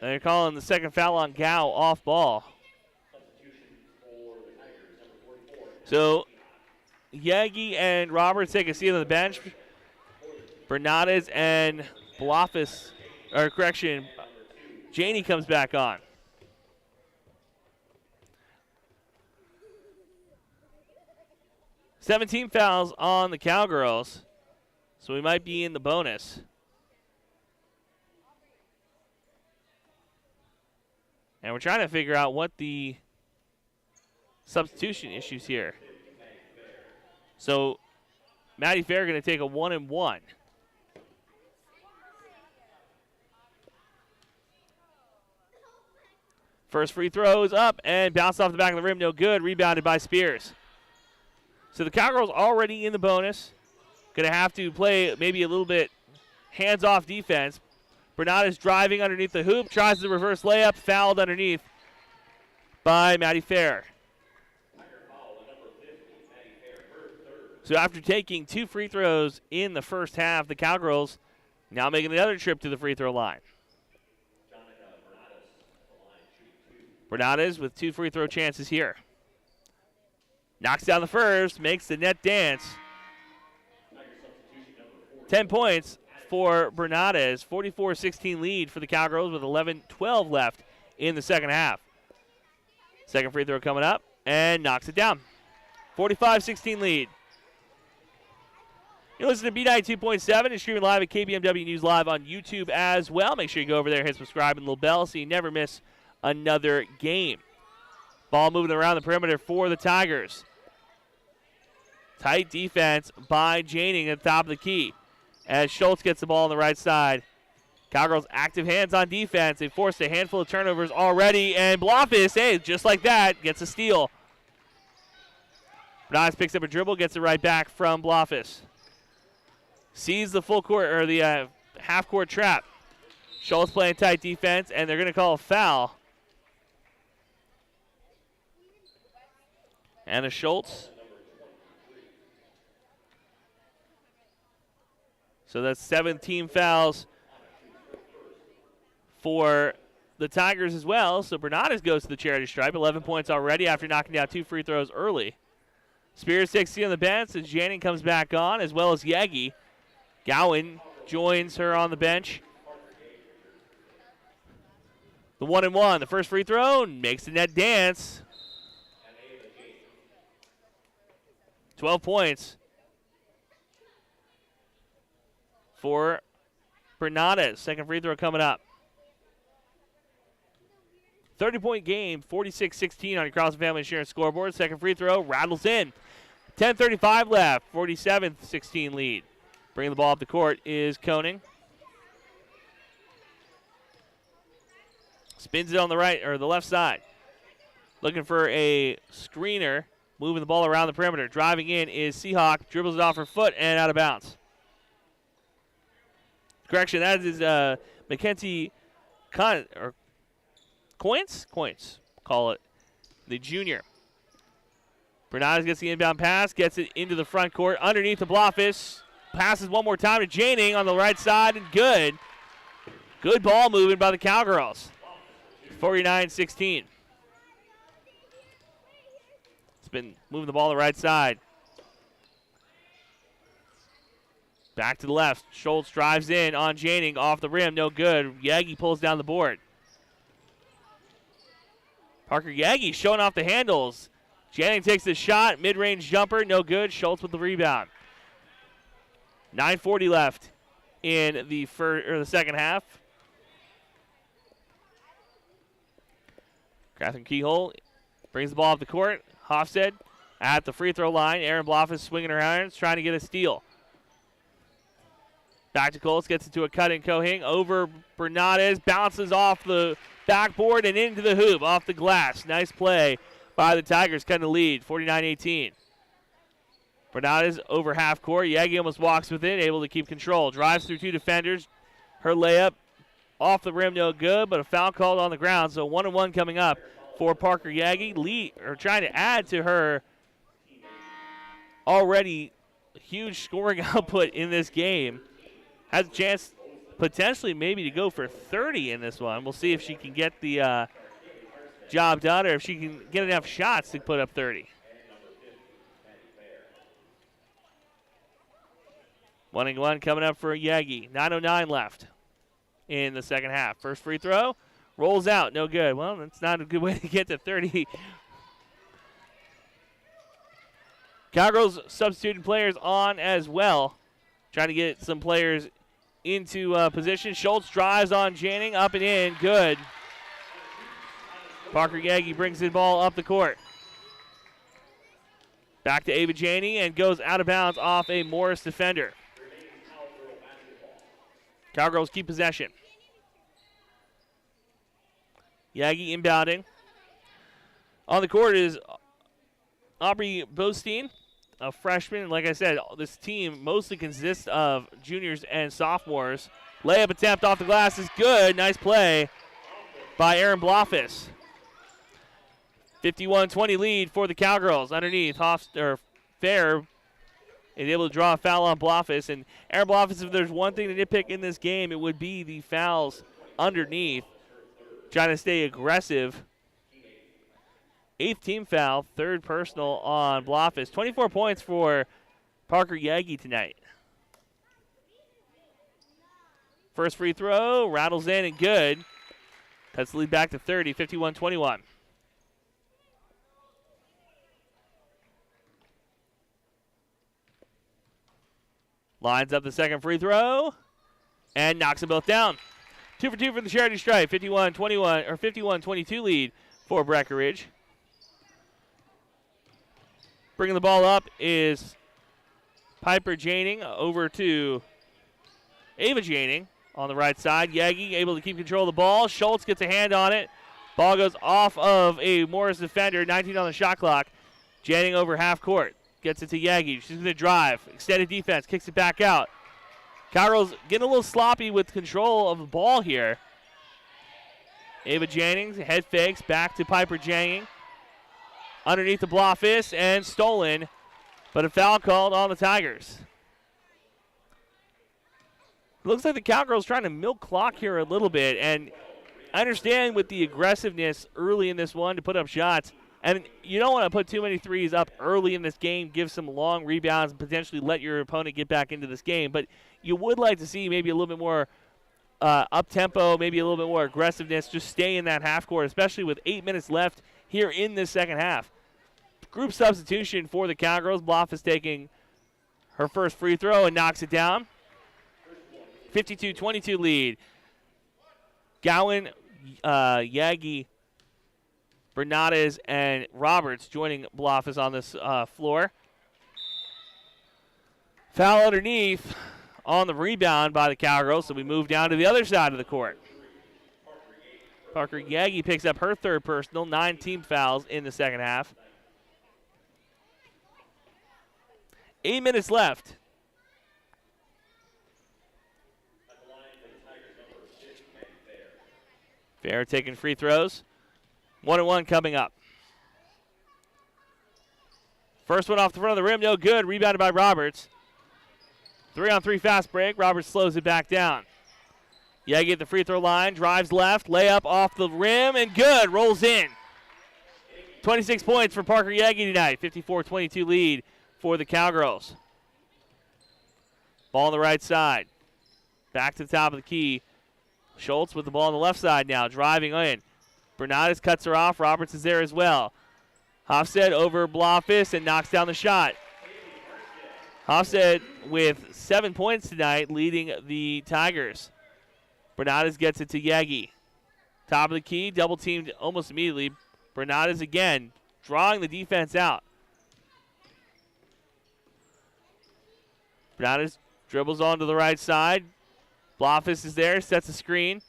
And they're calling the second foul on Gow off ball. So Yagi and Roberts take a seat on the bench. Bernades and Blofis, or correction, Janey comes back on. $17 fouls on the Cowgirls, so we might be in the bonus. And we're trying to figure out what the substitution issues here. So Maddie Fair going to take a 1-and-1. First free throw is up and bounced off the back of the rim. No good. Rebounded by Spears. So the Cowgirls already in the bonus. Going to have to play maybe a little bit hands-off defense. Bernada's driving underneath the hoop. Tries the reverse layup. Fouled underneath by Maddie Fair. So after taking 2 free throws in the first half, the Cowgirls now making another trip to the free throw line. Bernades with 2 free throw chances here. Knocks down the first, makes the net dance. 10 points for Bernades. 44-16 lead for the Cowgirls with 11-12 left in the second half. Second free throw coming up and knocks it down. 45-16 lead. You listen to B92.7 and streaming live at KBMW News Live on YouTube as well. Make sure you go over there, hit subscribe and the little bell so you never miss another game. Ball moving around the perimeter for the Tigers. Tight defense by Janing at the top of the key. As Schultz gets the ball on the right side. Cowgirls active hands on defense. They forced a handful of turnovers already. And Blofis, hey, just like that, gets a steal. Bernades picks up a dribble, gets it right back from Blofis. Sees the full court, or the half court trap. Schultz playing tight defense, and they're going to call a foul. Anna Schultz. So that's 17 fouls for the Tigers as well. So Bernades goes to the charity stripe. 11 points already after knocking down 2 free throws early. Spears takes C on the bench as Janning comes back on, as well as Yagi. Gowan joins her on the bench. The 1-and-1. The first free throw makes the net dance. 12 points for Bernades. Second free throw coming up. 30-point game, 46-16 on your Carlson Family Insurance scoreboard. Second free throw rattles in. 10:35 left, 47-16 lead. Bringing the ball up the court is Koenig. Spins it on the right or the left side. Looking for a screener. Moving the ball around the perimeter. Driving in is Seahawk. Dribbles it off her foot and out of bounds. Correction, that is Mackenzie Coins, call it. The junior. Bernardes gets the inbound pass. Gets it into the front court. Underneath the Blofis. Passes one more time to Janing on the right side and good. Good ball moving by the Cowgirls. 49-16. It's been moving the ball the right side. Back to the left. Schultz drives in on Janing. Off the rim. No good. Yagi pulls down the board. Parker Yagi showing off the handles. Janing takes the shot. Mid-range jumper. No good. Schultz with the rebound. 9:40 left in the second half. Catherine Keyhole brings the ball up the court. Hofstad at the free throw line. Aaron Blofis swinging her irons, trying to get a steal. Back to Colts, gets it to a cut in Kohing. Over Bernardes, bounces off the backboard and into the hoop, off the glass. Nice play by the Tigers, cutting the lead, 49-18. Bernardes over half court. Yagi almost walks with it, able to keep control. Drives through two defenders. Her layup off the rim, no good, but a foul called on the ground. So 1-1 coming up for Parker Yagi. Trying to add to her already huge scoring output in this game. Has a chance potentially maybe to go for 30 in this one. We'll see if she can get the job done or if she can get enough shots to put up 30. 1-1 coming up for Yagi. 9:09 left in the second half. First free throw, rolls out, no good. Well, that's not a good way to get to 30. Cowgirls substituting players on as well. Trying to get some players into position. Schultz drives on Janing, up and in, good. Parker Yagi brings the ball up the court. Back to Ava Janey and goes out of bounds off a Morris defender. Cowgirls keep possession. Yagi inbounding. On the court is Aubrey Bostein, a freshman. Like I said, this team mostly consists of juniors and sophomores. Layup attempt off the glass is good. Nice play by Aaron Blofis. 51-20 lead for the Cowgirls. Underneath, Fair is able to draw a foul on Blofis. And Aaron Blofis, if there's one thing to nitpick in this game, it would be the fouls underneath. Trying to stay aggressive. 8th team foul, 3rd personal on Blofis. 24 points for Parker Yagi tonight. First free throw, rattles in and good. Cuts the lead back to 30, 51-21. Lines up the second free throw and knocks them both down. 2 for 2 for the Charity Stripe. 51-21 or 51-22 lead for Breckenridge. Bringing the ball up is Piper Janing over to Ava Janing on the right side. Yagi able to keep control of the ball. Schultz gets a hand on it. Ball goes off of a Morris defender. 19 on the shot clock. Janing over half court. Gets it to Yagi. She's going to drive. Extended defense. Kicks it back out. Cowgirls getting a little sloppy with control of the ball here. Ava Jennings, head fakes back to Piper Janing. Underneath the Blofis and stolen, but a foul called on the Tigers. It looks like the Cowgirls trying to milk clock here a little bit, and I understand with the aggressiveness early in this one to put up shots. And you don't want to put too many threes up early in this game, give some long rebounds, and potentially let your opponent get back into this game. But you would like to see maybe a little bit more up-tempo, maybe a little bit more aggressiveness, just stay in that half court, especially with 8 minutes left here in this second half. Group substitution for the Cowgirls. Blofis taking her first free throw and knocks it down. 52-22 lead. Gowan, Yagi, Bernades and Roberts joining Blofis on this floor. Foul underneath on the rebound by the Cowgirls, so we move down to the other side of the court. Parker Yagi picks up her third personal, 9 team fouls in the second half. 8 minutes left. Fair taking free throws. 1-1 coming up. First one off the front of the rim, no good. Rebounded by Roberts. 3-on-3 fast break. Roberts slows it back down. Yagi at the free throw line, drives left, layup off the rim, and good. Rolls in. 26 points for Parker Yagi tonight. 54-22 lead for the Cowgirls. Ball on the right side. Back to the top of the key. Schultz with the ball on the left side now, driving in. Bernades cuts her off. Roberts is there as well. Hofstad over Blofis and knocks down the shot. Hofstad with 7 points tonight, leading the Tigers. Bernades gets it to Yagi. Top of the key, double teamed almost immediately. Bernades again, drawing the defense out. Bernades dribbles onto the right side. Blofis is there, sets a screen.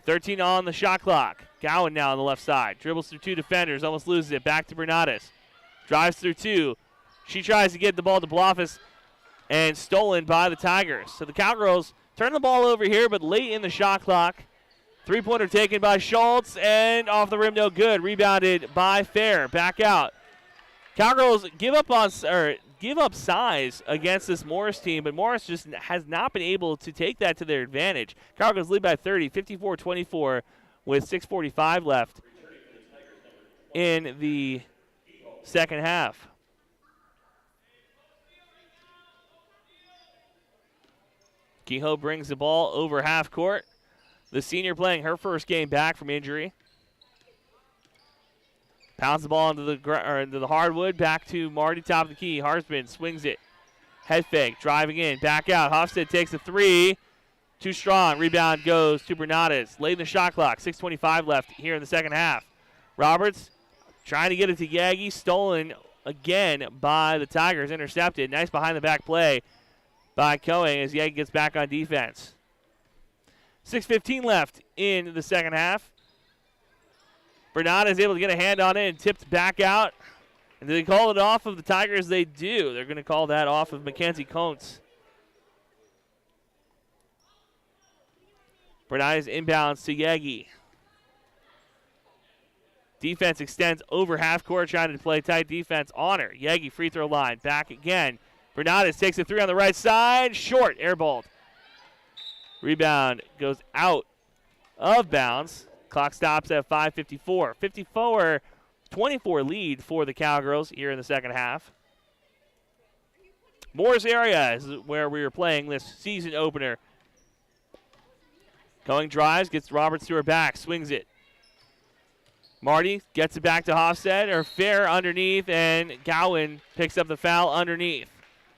13 on the shot clock. Gowan now on the left side. Dribbles through 2 defenders, almost loses it. Back to Bernades. Drives through 2. She tries to get the ball to Blofis and stolen by the Tigers. So the Cowgirls turn the ball over here, but late in the shot clock. 3-pointer taken by Schultz, and off the rim, no good. Rebounded by Fair. Back out. Cowgirls give up size against this Morris team, but Morris just has not been able to take that to their advantage. Cowgirls lead by 30, 54-24, with 6:45 left in the second half. Kehoe brings the ball over half court. The senior playing her first game back from injury. Pounds the ball into the hardwood. Back to Marty, top of the key. Harsman swings it. Head fake, driving in, back out. Hofstad takes a 3. Too strong. Rebound goes to Bernades. Late in the shot clock. 6:25 left here in the second half. Roberts trying to get it to Yagi. Stolen again by the Tigers. Intercepted. Nice behind the back play by Cohen as Yagi gets back on defense. 6:15 left in the second half. Bernades is able to get a hand on it and tipped back out. And do they call it off of the Tigers? They do. They're going to call that off of Mackenzie Coates. Bernades inbounds to Yagi. Defense extends over half court, trying to play tight defense on her. Yagi free throw line, back again. Bernades takes a 3 on the right side. Short, airballed. Rebound goes out of bounds. Clock stops at 5:54. 54-24 lead for the Cowgirls here in the second half. Morris area is where we were playing this season opener. Going drives, gets Roberts to her back, swings it. Marty gets it back to Hofstad, or Fair underneath, and Gowan picks up the foul underneath.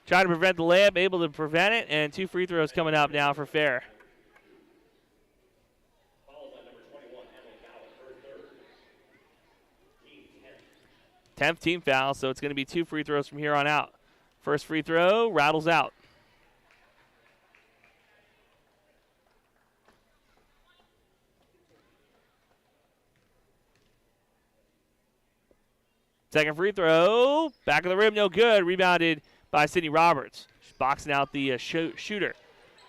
Trying to prevent the layup, able to prevent it, and 2 free throws coming up now for Fair. 10th team foul, so it's going to be 2 free throws from here on out. First free throw rattles out. Second free throw, back of the rim, no good. Rebounded by Sydney Roberts. She's boxing out the shooter.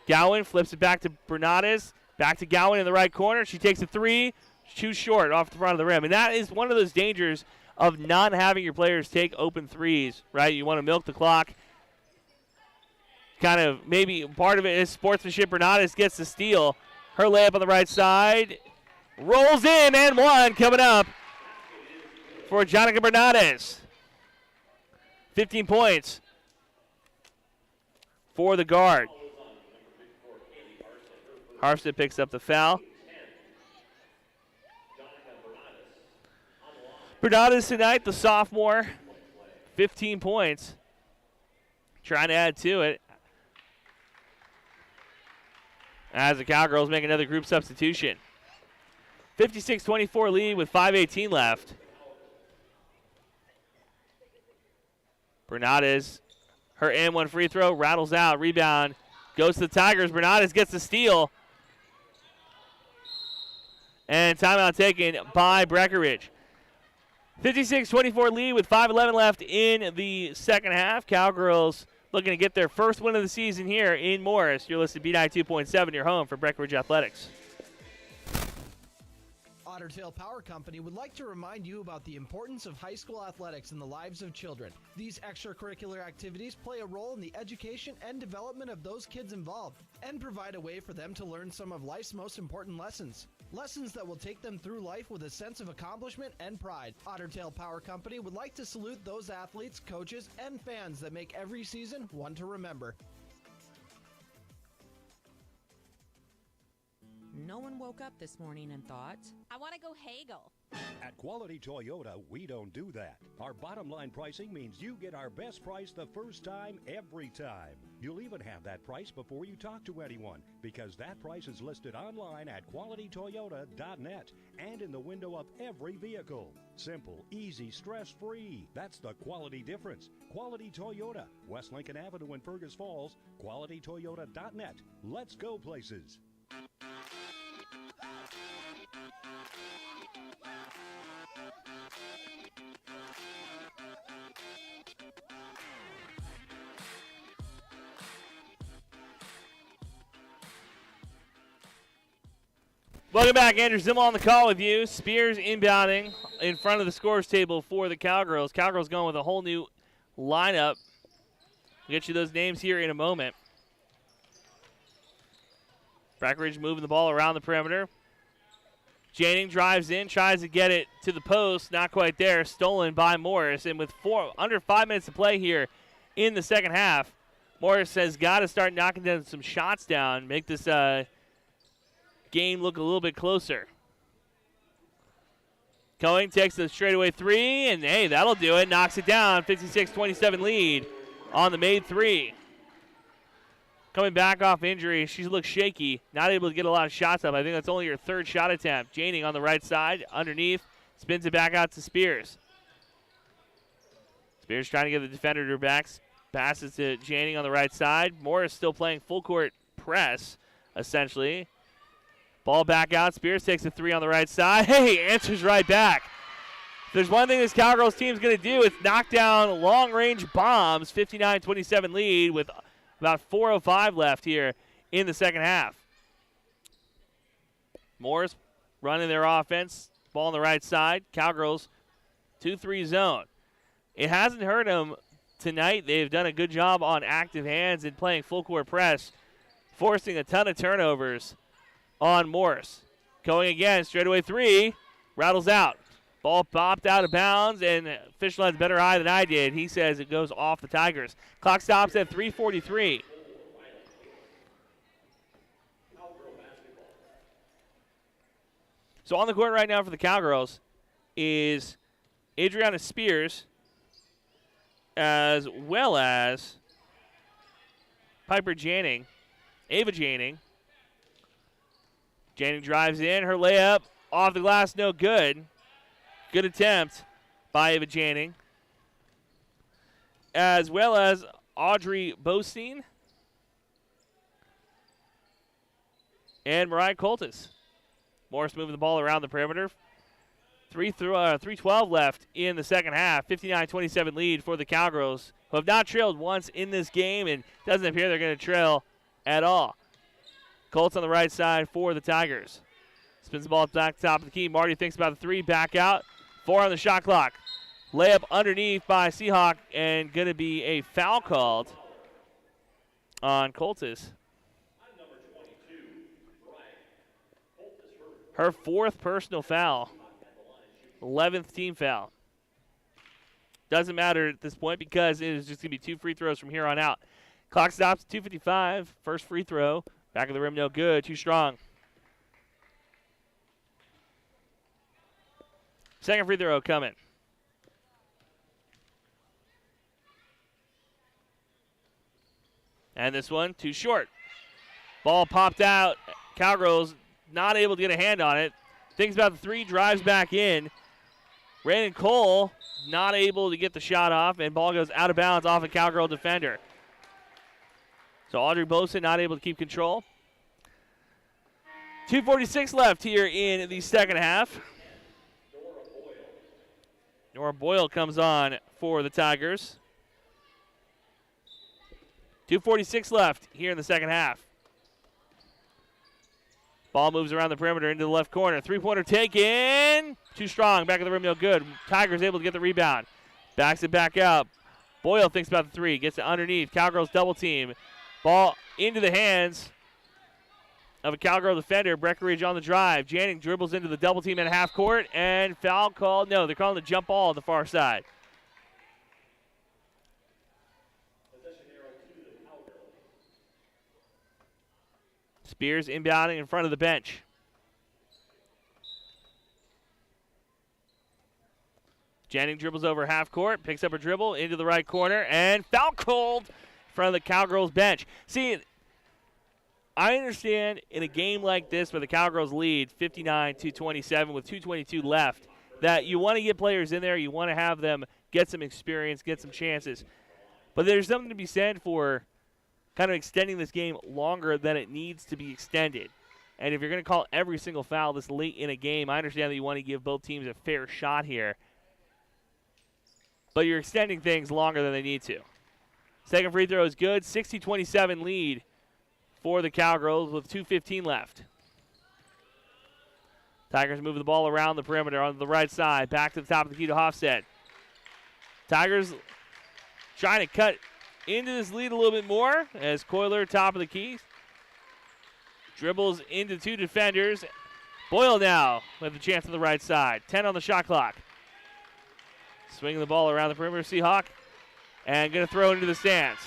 Gowan flips it back to Bernades. Back to Gowan in the right corner. She takes a 3, too short off the front of the rim. And that is one of those dangers of not having your players take open threes, right? You want to milk the clock. Kind of maybe part of it is sportsmanship. Bernades gets the steal. Her layup on the right side. Rolls in, and 1 coming up for Jonica Bernades. 15 points for the guard. Harfstead picks up the foul. Bernades tonight, the sophomore, 15 points. Trying to add to it as the Cowgirls make another group substitution. 56-24 lead with 5:18 left. Bernades, her and one free throw, rattles out, rebound, goes to the Tigers. Bernades gets the steal. And timeout taken by Breckenridge. 56-24 lead with 5:11 left in the second half. Cowgirls looking to get their first win of the season here in Morris. You're listening to B92.7, your home for Breckenridge Athletics. Otter Tail Power Company would like to remind you about the importance of high school athletics in the lives of children. These extracurricular activities play a role in the education and development of those kids involved and provide a way for them to learn some of life's most important lessons. Lessons that will take them through life with a sense of accomplishment and pride. Otter Tail Power Company would like to salute those athletes, coaches, and fans that make every season one to remember. No one woke up this morning and thought, I want to go haggle. At Quality Toyota, we don't do that. Our bottom line pricing means you get our best price the first time, every time. You'll even have that price before you talk to anyone, because that price is listed online at qualitytoyota.net and in the window of every vehicle. Simple, easy, stress-free. That's the quality difference. Quality Toyota, West Lincoln Avenue in Fergus Falls, qualitytoyota.net. Let's go places. Welcome back. Andrew Zimmel on the call with you. Spears inbounding in front of the scores table for the Cowgirls. Cowgirls going with a whole new lineup. We'll get you those names here in a moment. Breckenridge moving the ball around the perimeter. Janing drives in, tries to get it to the post. Not quite there. Stolen by Morris. And with under 5 minutes to play here in the second half, Morris has got to start knocking down some shots down, make this game look a little bit closer. Cohen takes the straightaway three, and hey, that'll do it. Knocks it down. 56-27 lead on the made three. Coming back off injury, she looks shaky. Not able to get a lot of shots up. I think that's only her third shot attempt. Janing on the right side, underneath. Spins it back out to Spears. Spears trying to get the defender to her back. Passes to Janing on the right side. Morris still playing full court press, essentially. Ball back out. Spears takes a three on the right side. Hey, answers right back. If there's one thing this Cowgirls team is going to do, it's knock down long-range bombs. 59-27 lead with about 4:05 left here in the second half. Morris running their offense. Ball on the right side. Cowgirls 2-3 zone. It hasn't hurt them tonight. They've done a good job on active hands and playing full court press, forcing a ton of turnovers on Morris. Going again, straightaway three, rattles out. Ball popped out of bounds, and official has a better eye than I did. He says it goes off the Tigers. Clock stops at 3:43. So on the court right now for the Cowgirls is Adriana Spears, as well as Piper Janing, Ava Janing. Janing drives in. Her layup off the glass, no good. Good attempt by Ava Janing. As well as Audrey Bostein and Mariah Coltis. Morris moving the ball around the perimeter. 3:12 left in the second half. 59-27 lead for the Cowgirls, who have not trailed once in this game, and doesn't appear they're going to trail at all. Colts on the right side for the Tigers. Spins the ball back top of the key. Marty thinks about the three. Back out. 4 on the shot clock. Layup underneath by Seahawk, and going to be a foul called on Coltis. Her 4th personal foul. 11th team foul. Doesn't matter at this point because it is just going to be 2 free throws from here on out. Clock stops at 2:55. First free throw. Back of the rim, no good. Too strong. Second free throw coming. And this one, too short. Ball popped out. Cowgirls not able to get a hand on it. thinks about the three, drives back in. Brandon Cole not able to get the shot off, and ball goes out of bounds off a Cowgirl defender. So Audrey Bosa not able to keep control. 2:46 left here in the second half. Nora Boyle comes on for the Tigers. 2:46 left here in the second half. Ball moves around the perimeter into the left corner. Three-pointer taken. Too strong. Back of the rim, no good. Tigers able to get the rebound. Backs it back out. Boyle thinks about the three. Gets it underneath. Cowgirls double team. Ball into the hands of a Cowgirl defender. Breckenridge on the drive. Janning dribbles into the double team at half court. And foul called. No, they're calling the jump ball on the far side. Spears inbounding in front of the bench. Janning dribbles over half court, picks up a dribble into the right corner, and foul called in front of the Cowgirls bench. See, I understand in a game like this where the Cowgirls lead 59-27 with 2:22 left that you want to get players in there, you want to have them get some experience, get some chances. But there's something to be said for kind of extending this game longer than it needs to be extended. And if you're going to call every single foul this late in a game, I understand that you want to give both teams a fair shot here. But you're extending things longer than they need to. Second free throw is good. 60-27 lead for the Cowgirls with 2:15 left. Tigers move the ball around the perimeter on the right side. Back to the top of the key to Hofstad. Tigers trying to cut into this lead a little bit more as Coiler, top of the key, dribbles into two defenders. Boyle now with a chance on the right side. 10 on the shot clock. Swinging the ball around the perimeter, Seahawk, and going to throw it into the stands.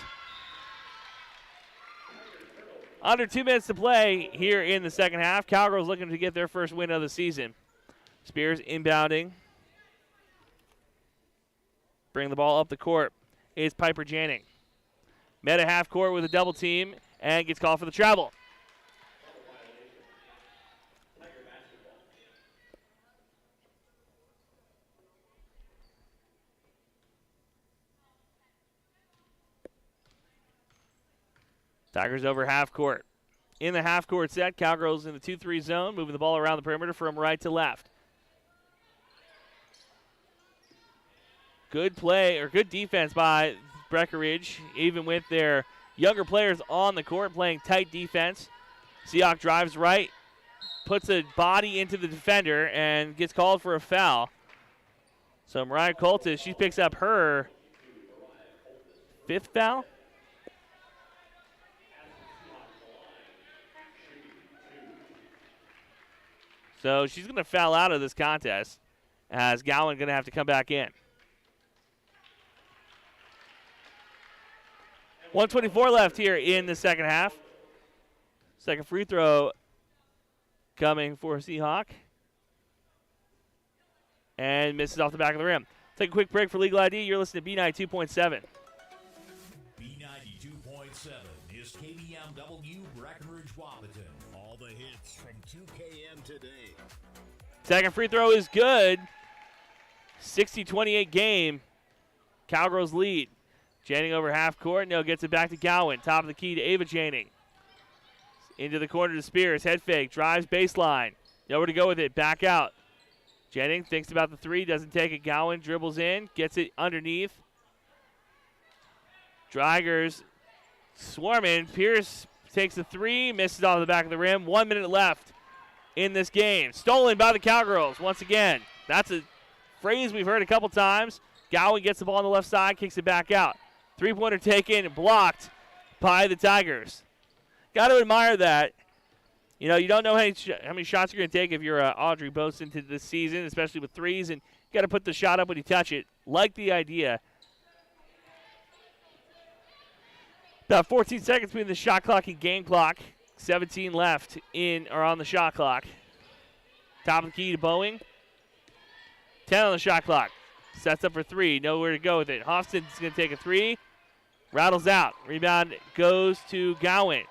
Under 2 minutes to play here in the second half. Cowgirls looking to get their first win of the season. Spears inbounding. Bring the ball up the court is Piper Janning. Met at half court with a double team and gets called for the travel. Tigers over half court. In the half court set, Cowgirls in the 2-3 zone, moving the ball around the perimeter from right to left. Good play, or good defense by Breckenridge, even with their younger players on the court playing tight defense. Seahawk drives right, puts a body into the defender, and gets called for a foul. So Mariah Coltis, she picks up her 5th foul. So she's going to foul out of this contest as Gowan going to have to come back in. 1:24 left here in the second half. Second free throw coming for Seahawk. And misses off the back of the rim. Take a quick break for legal ID. You're listening to B92.7. B92.7 is KBMW Breckenridge Wapaton. All the hits from 2KM today. Second free throw is good. 60-28 game. Cowgirls lead. Janning over half court. No, gets it back to Gowan. Top of the key to Ava Janning. Into the corner to Spears. Head fake. Drives baseline. Nowhere to go with it. Back out. Janning thinks about the three. Doesn't take it. Gowan dribbles in. Gets it underneath. Dragers swarming. Pierce takes the three. Misses off the back of the rim. 1 minute left in this game. Stolen by the Cowgirls once again. That's a phrase we've heard a couple times. Gowan gets the ball on the left side. Kicks it back out. Three-pointer taken, blocked by the Tigers. Got to admire that. You know, you don't know how many shots you're going to take if you're Audrey Bosa into this season, especially with threes, and you got to put the shot up when you touch it. Like the idea. About 14 seconds between the shot clock and game clock. 17 left on the shot clock. Top of the key to Boeing. 10 on the shot clock. Sets up for three. Nowhere to go with it. Hofstad's going to take a three. Rattles out. Rebound goes to Gowan.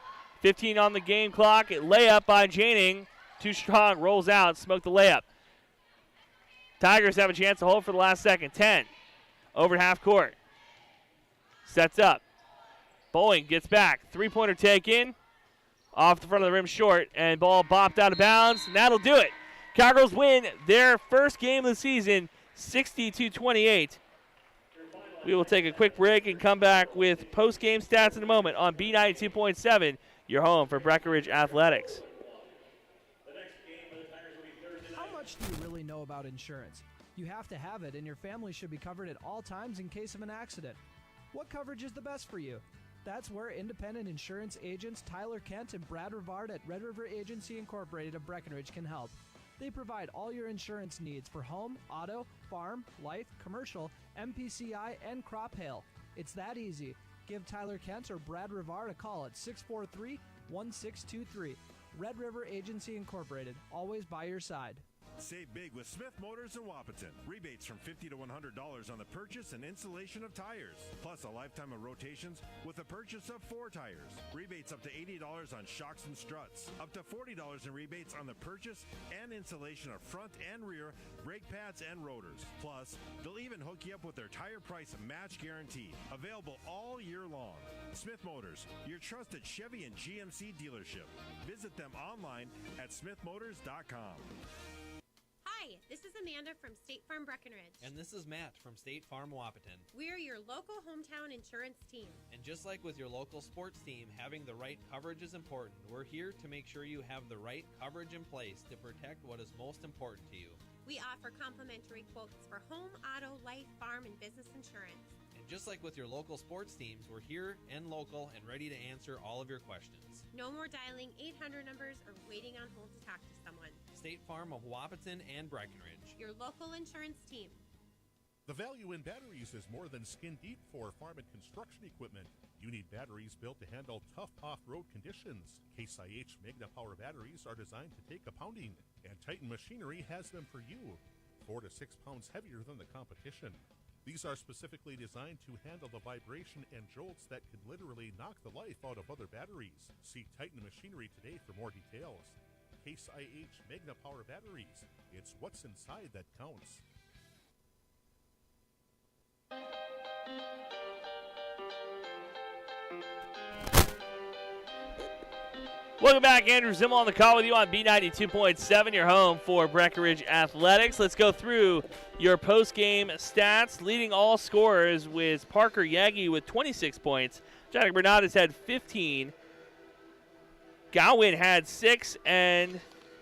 15 on the game clock. Layup by Janning. too strong, rolls out, smoked the layup. Tigers have a chance to hold for the last second. 10 over half court. Sets up. Bowling gets back. Three-pointer taken. Off the front of the rim short, and ball bopped out of bounds, and that'll do it. Cowgirls win their first game of the season, 60-28. We will take a quick break and come back with post-game stats in a moment on B92.7, your home for Breckenridge Athletics. How much do you really know about insurance? You have to have it, and your family should be covered at all times in case of an accident. What coverage is the best for you? That's where independent insurance agents Tyler Kent and Brad Rivard at Red River Agency Incorporated of Breckenridge can help. They provide all your insurance needs for home, auto, farm, life, commercial, MPCI, and crop hail. It's that easy. Give Tyler Kent or Brad Rivard a call at 643-1623. Red River Agency Incorporated, always by your side. Save big with Smith Motors in Wapaton. Rebates from $50 to $100 on the purchase and installation of tires. Plus a lifetime of rotations with the purchase of 4 tires. Rebates up to $80 on shocks and struts. Up to $40 in rebates on the purchase and installation of front and rear brake pads and rotors. Plus, they'll even hook you up with their tire price match guarantee. Available all year long. Smith Motors, your trusted Chevy and GMC dealership. Visit them online at smithmotors.com. Hi, this is Amanda from State Farm Breckenridge. And this is Matt from State Farm Wapaton. We're your local hometown insurance team. And just like with your local sports team, having the right coverage is important. We're here to make sure you have the right coverage in place to protect what is most important to you. We offer complimentary quotes for home, auto, life, farm, and business insurance. And just like with your local sports teams, we're here and local and ready to answer all of your questions. No more dialing 800 numbers or waiting on hold to talk to someone. State Farm of Wapaton and Breckenridge, your local insurance team. The value in batteries is more than skin deep for farm and construction equipment. You need batteries built to handle tough off-road conditions. Case IH Magna Power batteries are designed to take a pounding, and Titan Machinery has them for you, 4 to 6 pounds heavier than the competition. These are specifically designed to handle the vibration and jolts that could literally knock the life out of other batteries. See Titan Machinery today for more details. Case IH Magna Power batteries. It's what's inside that counts. Welcome back. Andrew Zimmel on the call with you on B92.7, your home for Breckenridge Athletics. Let's go through your post-game stats. Leading all scorers was Parker Yagi with 26 points. Janik Bernades had 15. Gowan had 6, and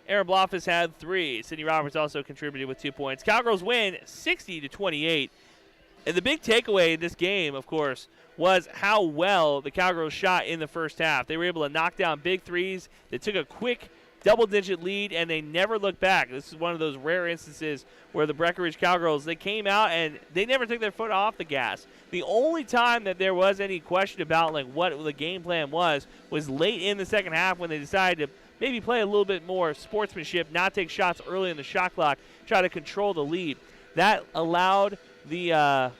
Aaron Blofis had 3. Sydney Roberts also contributed with 2 points. Cowgirls win 60-28. And the big takeaway in this game, of course, was how well the Cowgirls shot in the first half. They were able to knock down big threes. They took a quick double-digit lead, and they never looked back. This is one of those rare instances where the Breckenridge Cowgirls, they came out and they never took their foot off the gas. The only time that there was any question about like what the game plan was late in the second half when they decided to maybe play a little bit more sportsmanship, not take shots early in the shot clock, try to control the lead. That allowed the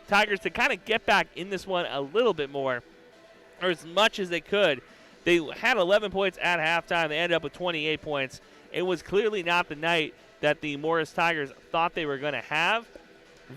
Tigers to kind of get back in this one a little bit more, or as much as they could. They had 11 points at halftime. They ended up with 28 points. It was clearly not the night that the Morris Tigers thought they were going to have.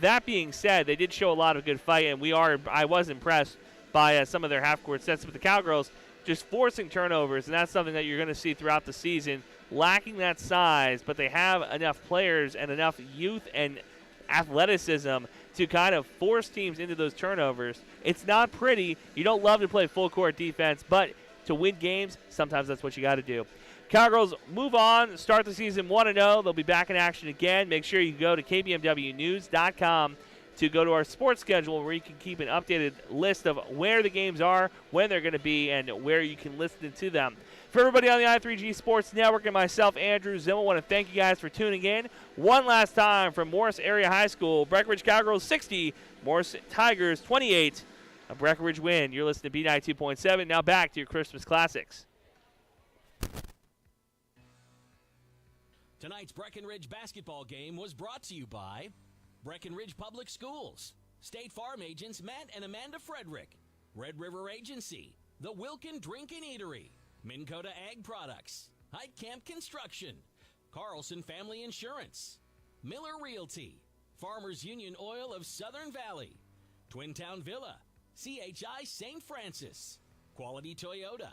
That being said, they did show a lot of good fight, and I was impressed by some of their half-court sets. But the Cowgirls just forcing turnovers, and that's something that you're going to see throughout the season, lacking that size, but they have enough players and enough youth and athleticism to kind of force teams into those turnovers. It's not pretty. You don't love to play full-court defense, but to win games, sometimes that's what you got to do. Cowgirls move on, start the season 1-0. They'll be back in action again. Make sure you go to kbmwnews.com to go to our sports schedule where you can keep an updated list of where the games are, when they're going to be, and where you can listen to them. For everybody on the I3G Sports Network and myself, Andrew Zimmel, want to thank you guys for tuning in. One last time from Morris Area High School, Breckenridge Cowgirls 60, Morris Tigers 28. A Breckenridge win. You're listening to B92.7. Now back to your Christmas classics. Tonight's Breckenridge basketball game was brought to you by Breckenridge Public Schools, State Farm agents Matt and Amanda Frederick, Red River Agency, the Wilkin Drink and Eatery, Minn Kota Ag Products, Heitkamp Construction, Carlson Family Insurance, Miller Realty, Farmers Union Oil of Southern Valley, Twin Town Villa, CHI St. Francis, Quality Toyota,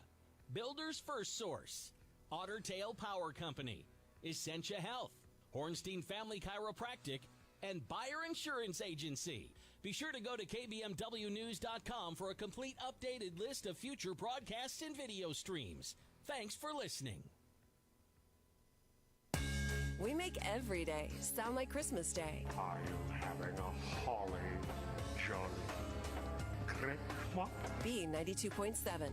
Builders First Source, Otter Tail Power Company, Essentia Health, Hornstein Family Chiropractic, and Buyer Insurance Agency. Be sure to go to kbmwnews.com for a complete updated list of future broadcasts and video streams. Thanks for listening. We make every day sound like Christmas Day. Are you having a holly jolly Christmas? B92.7.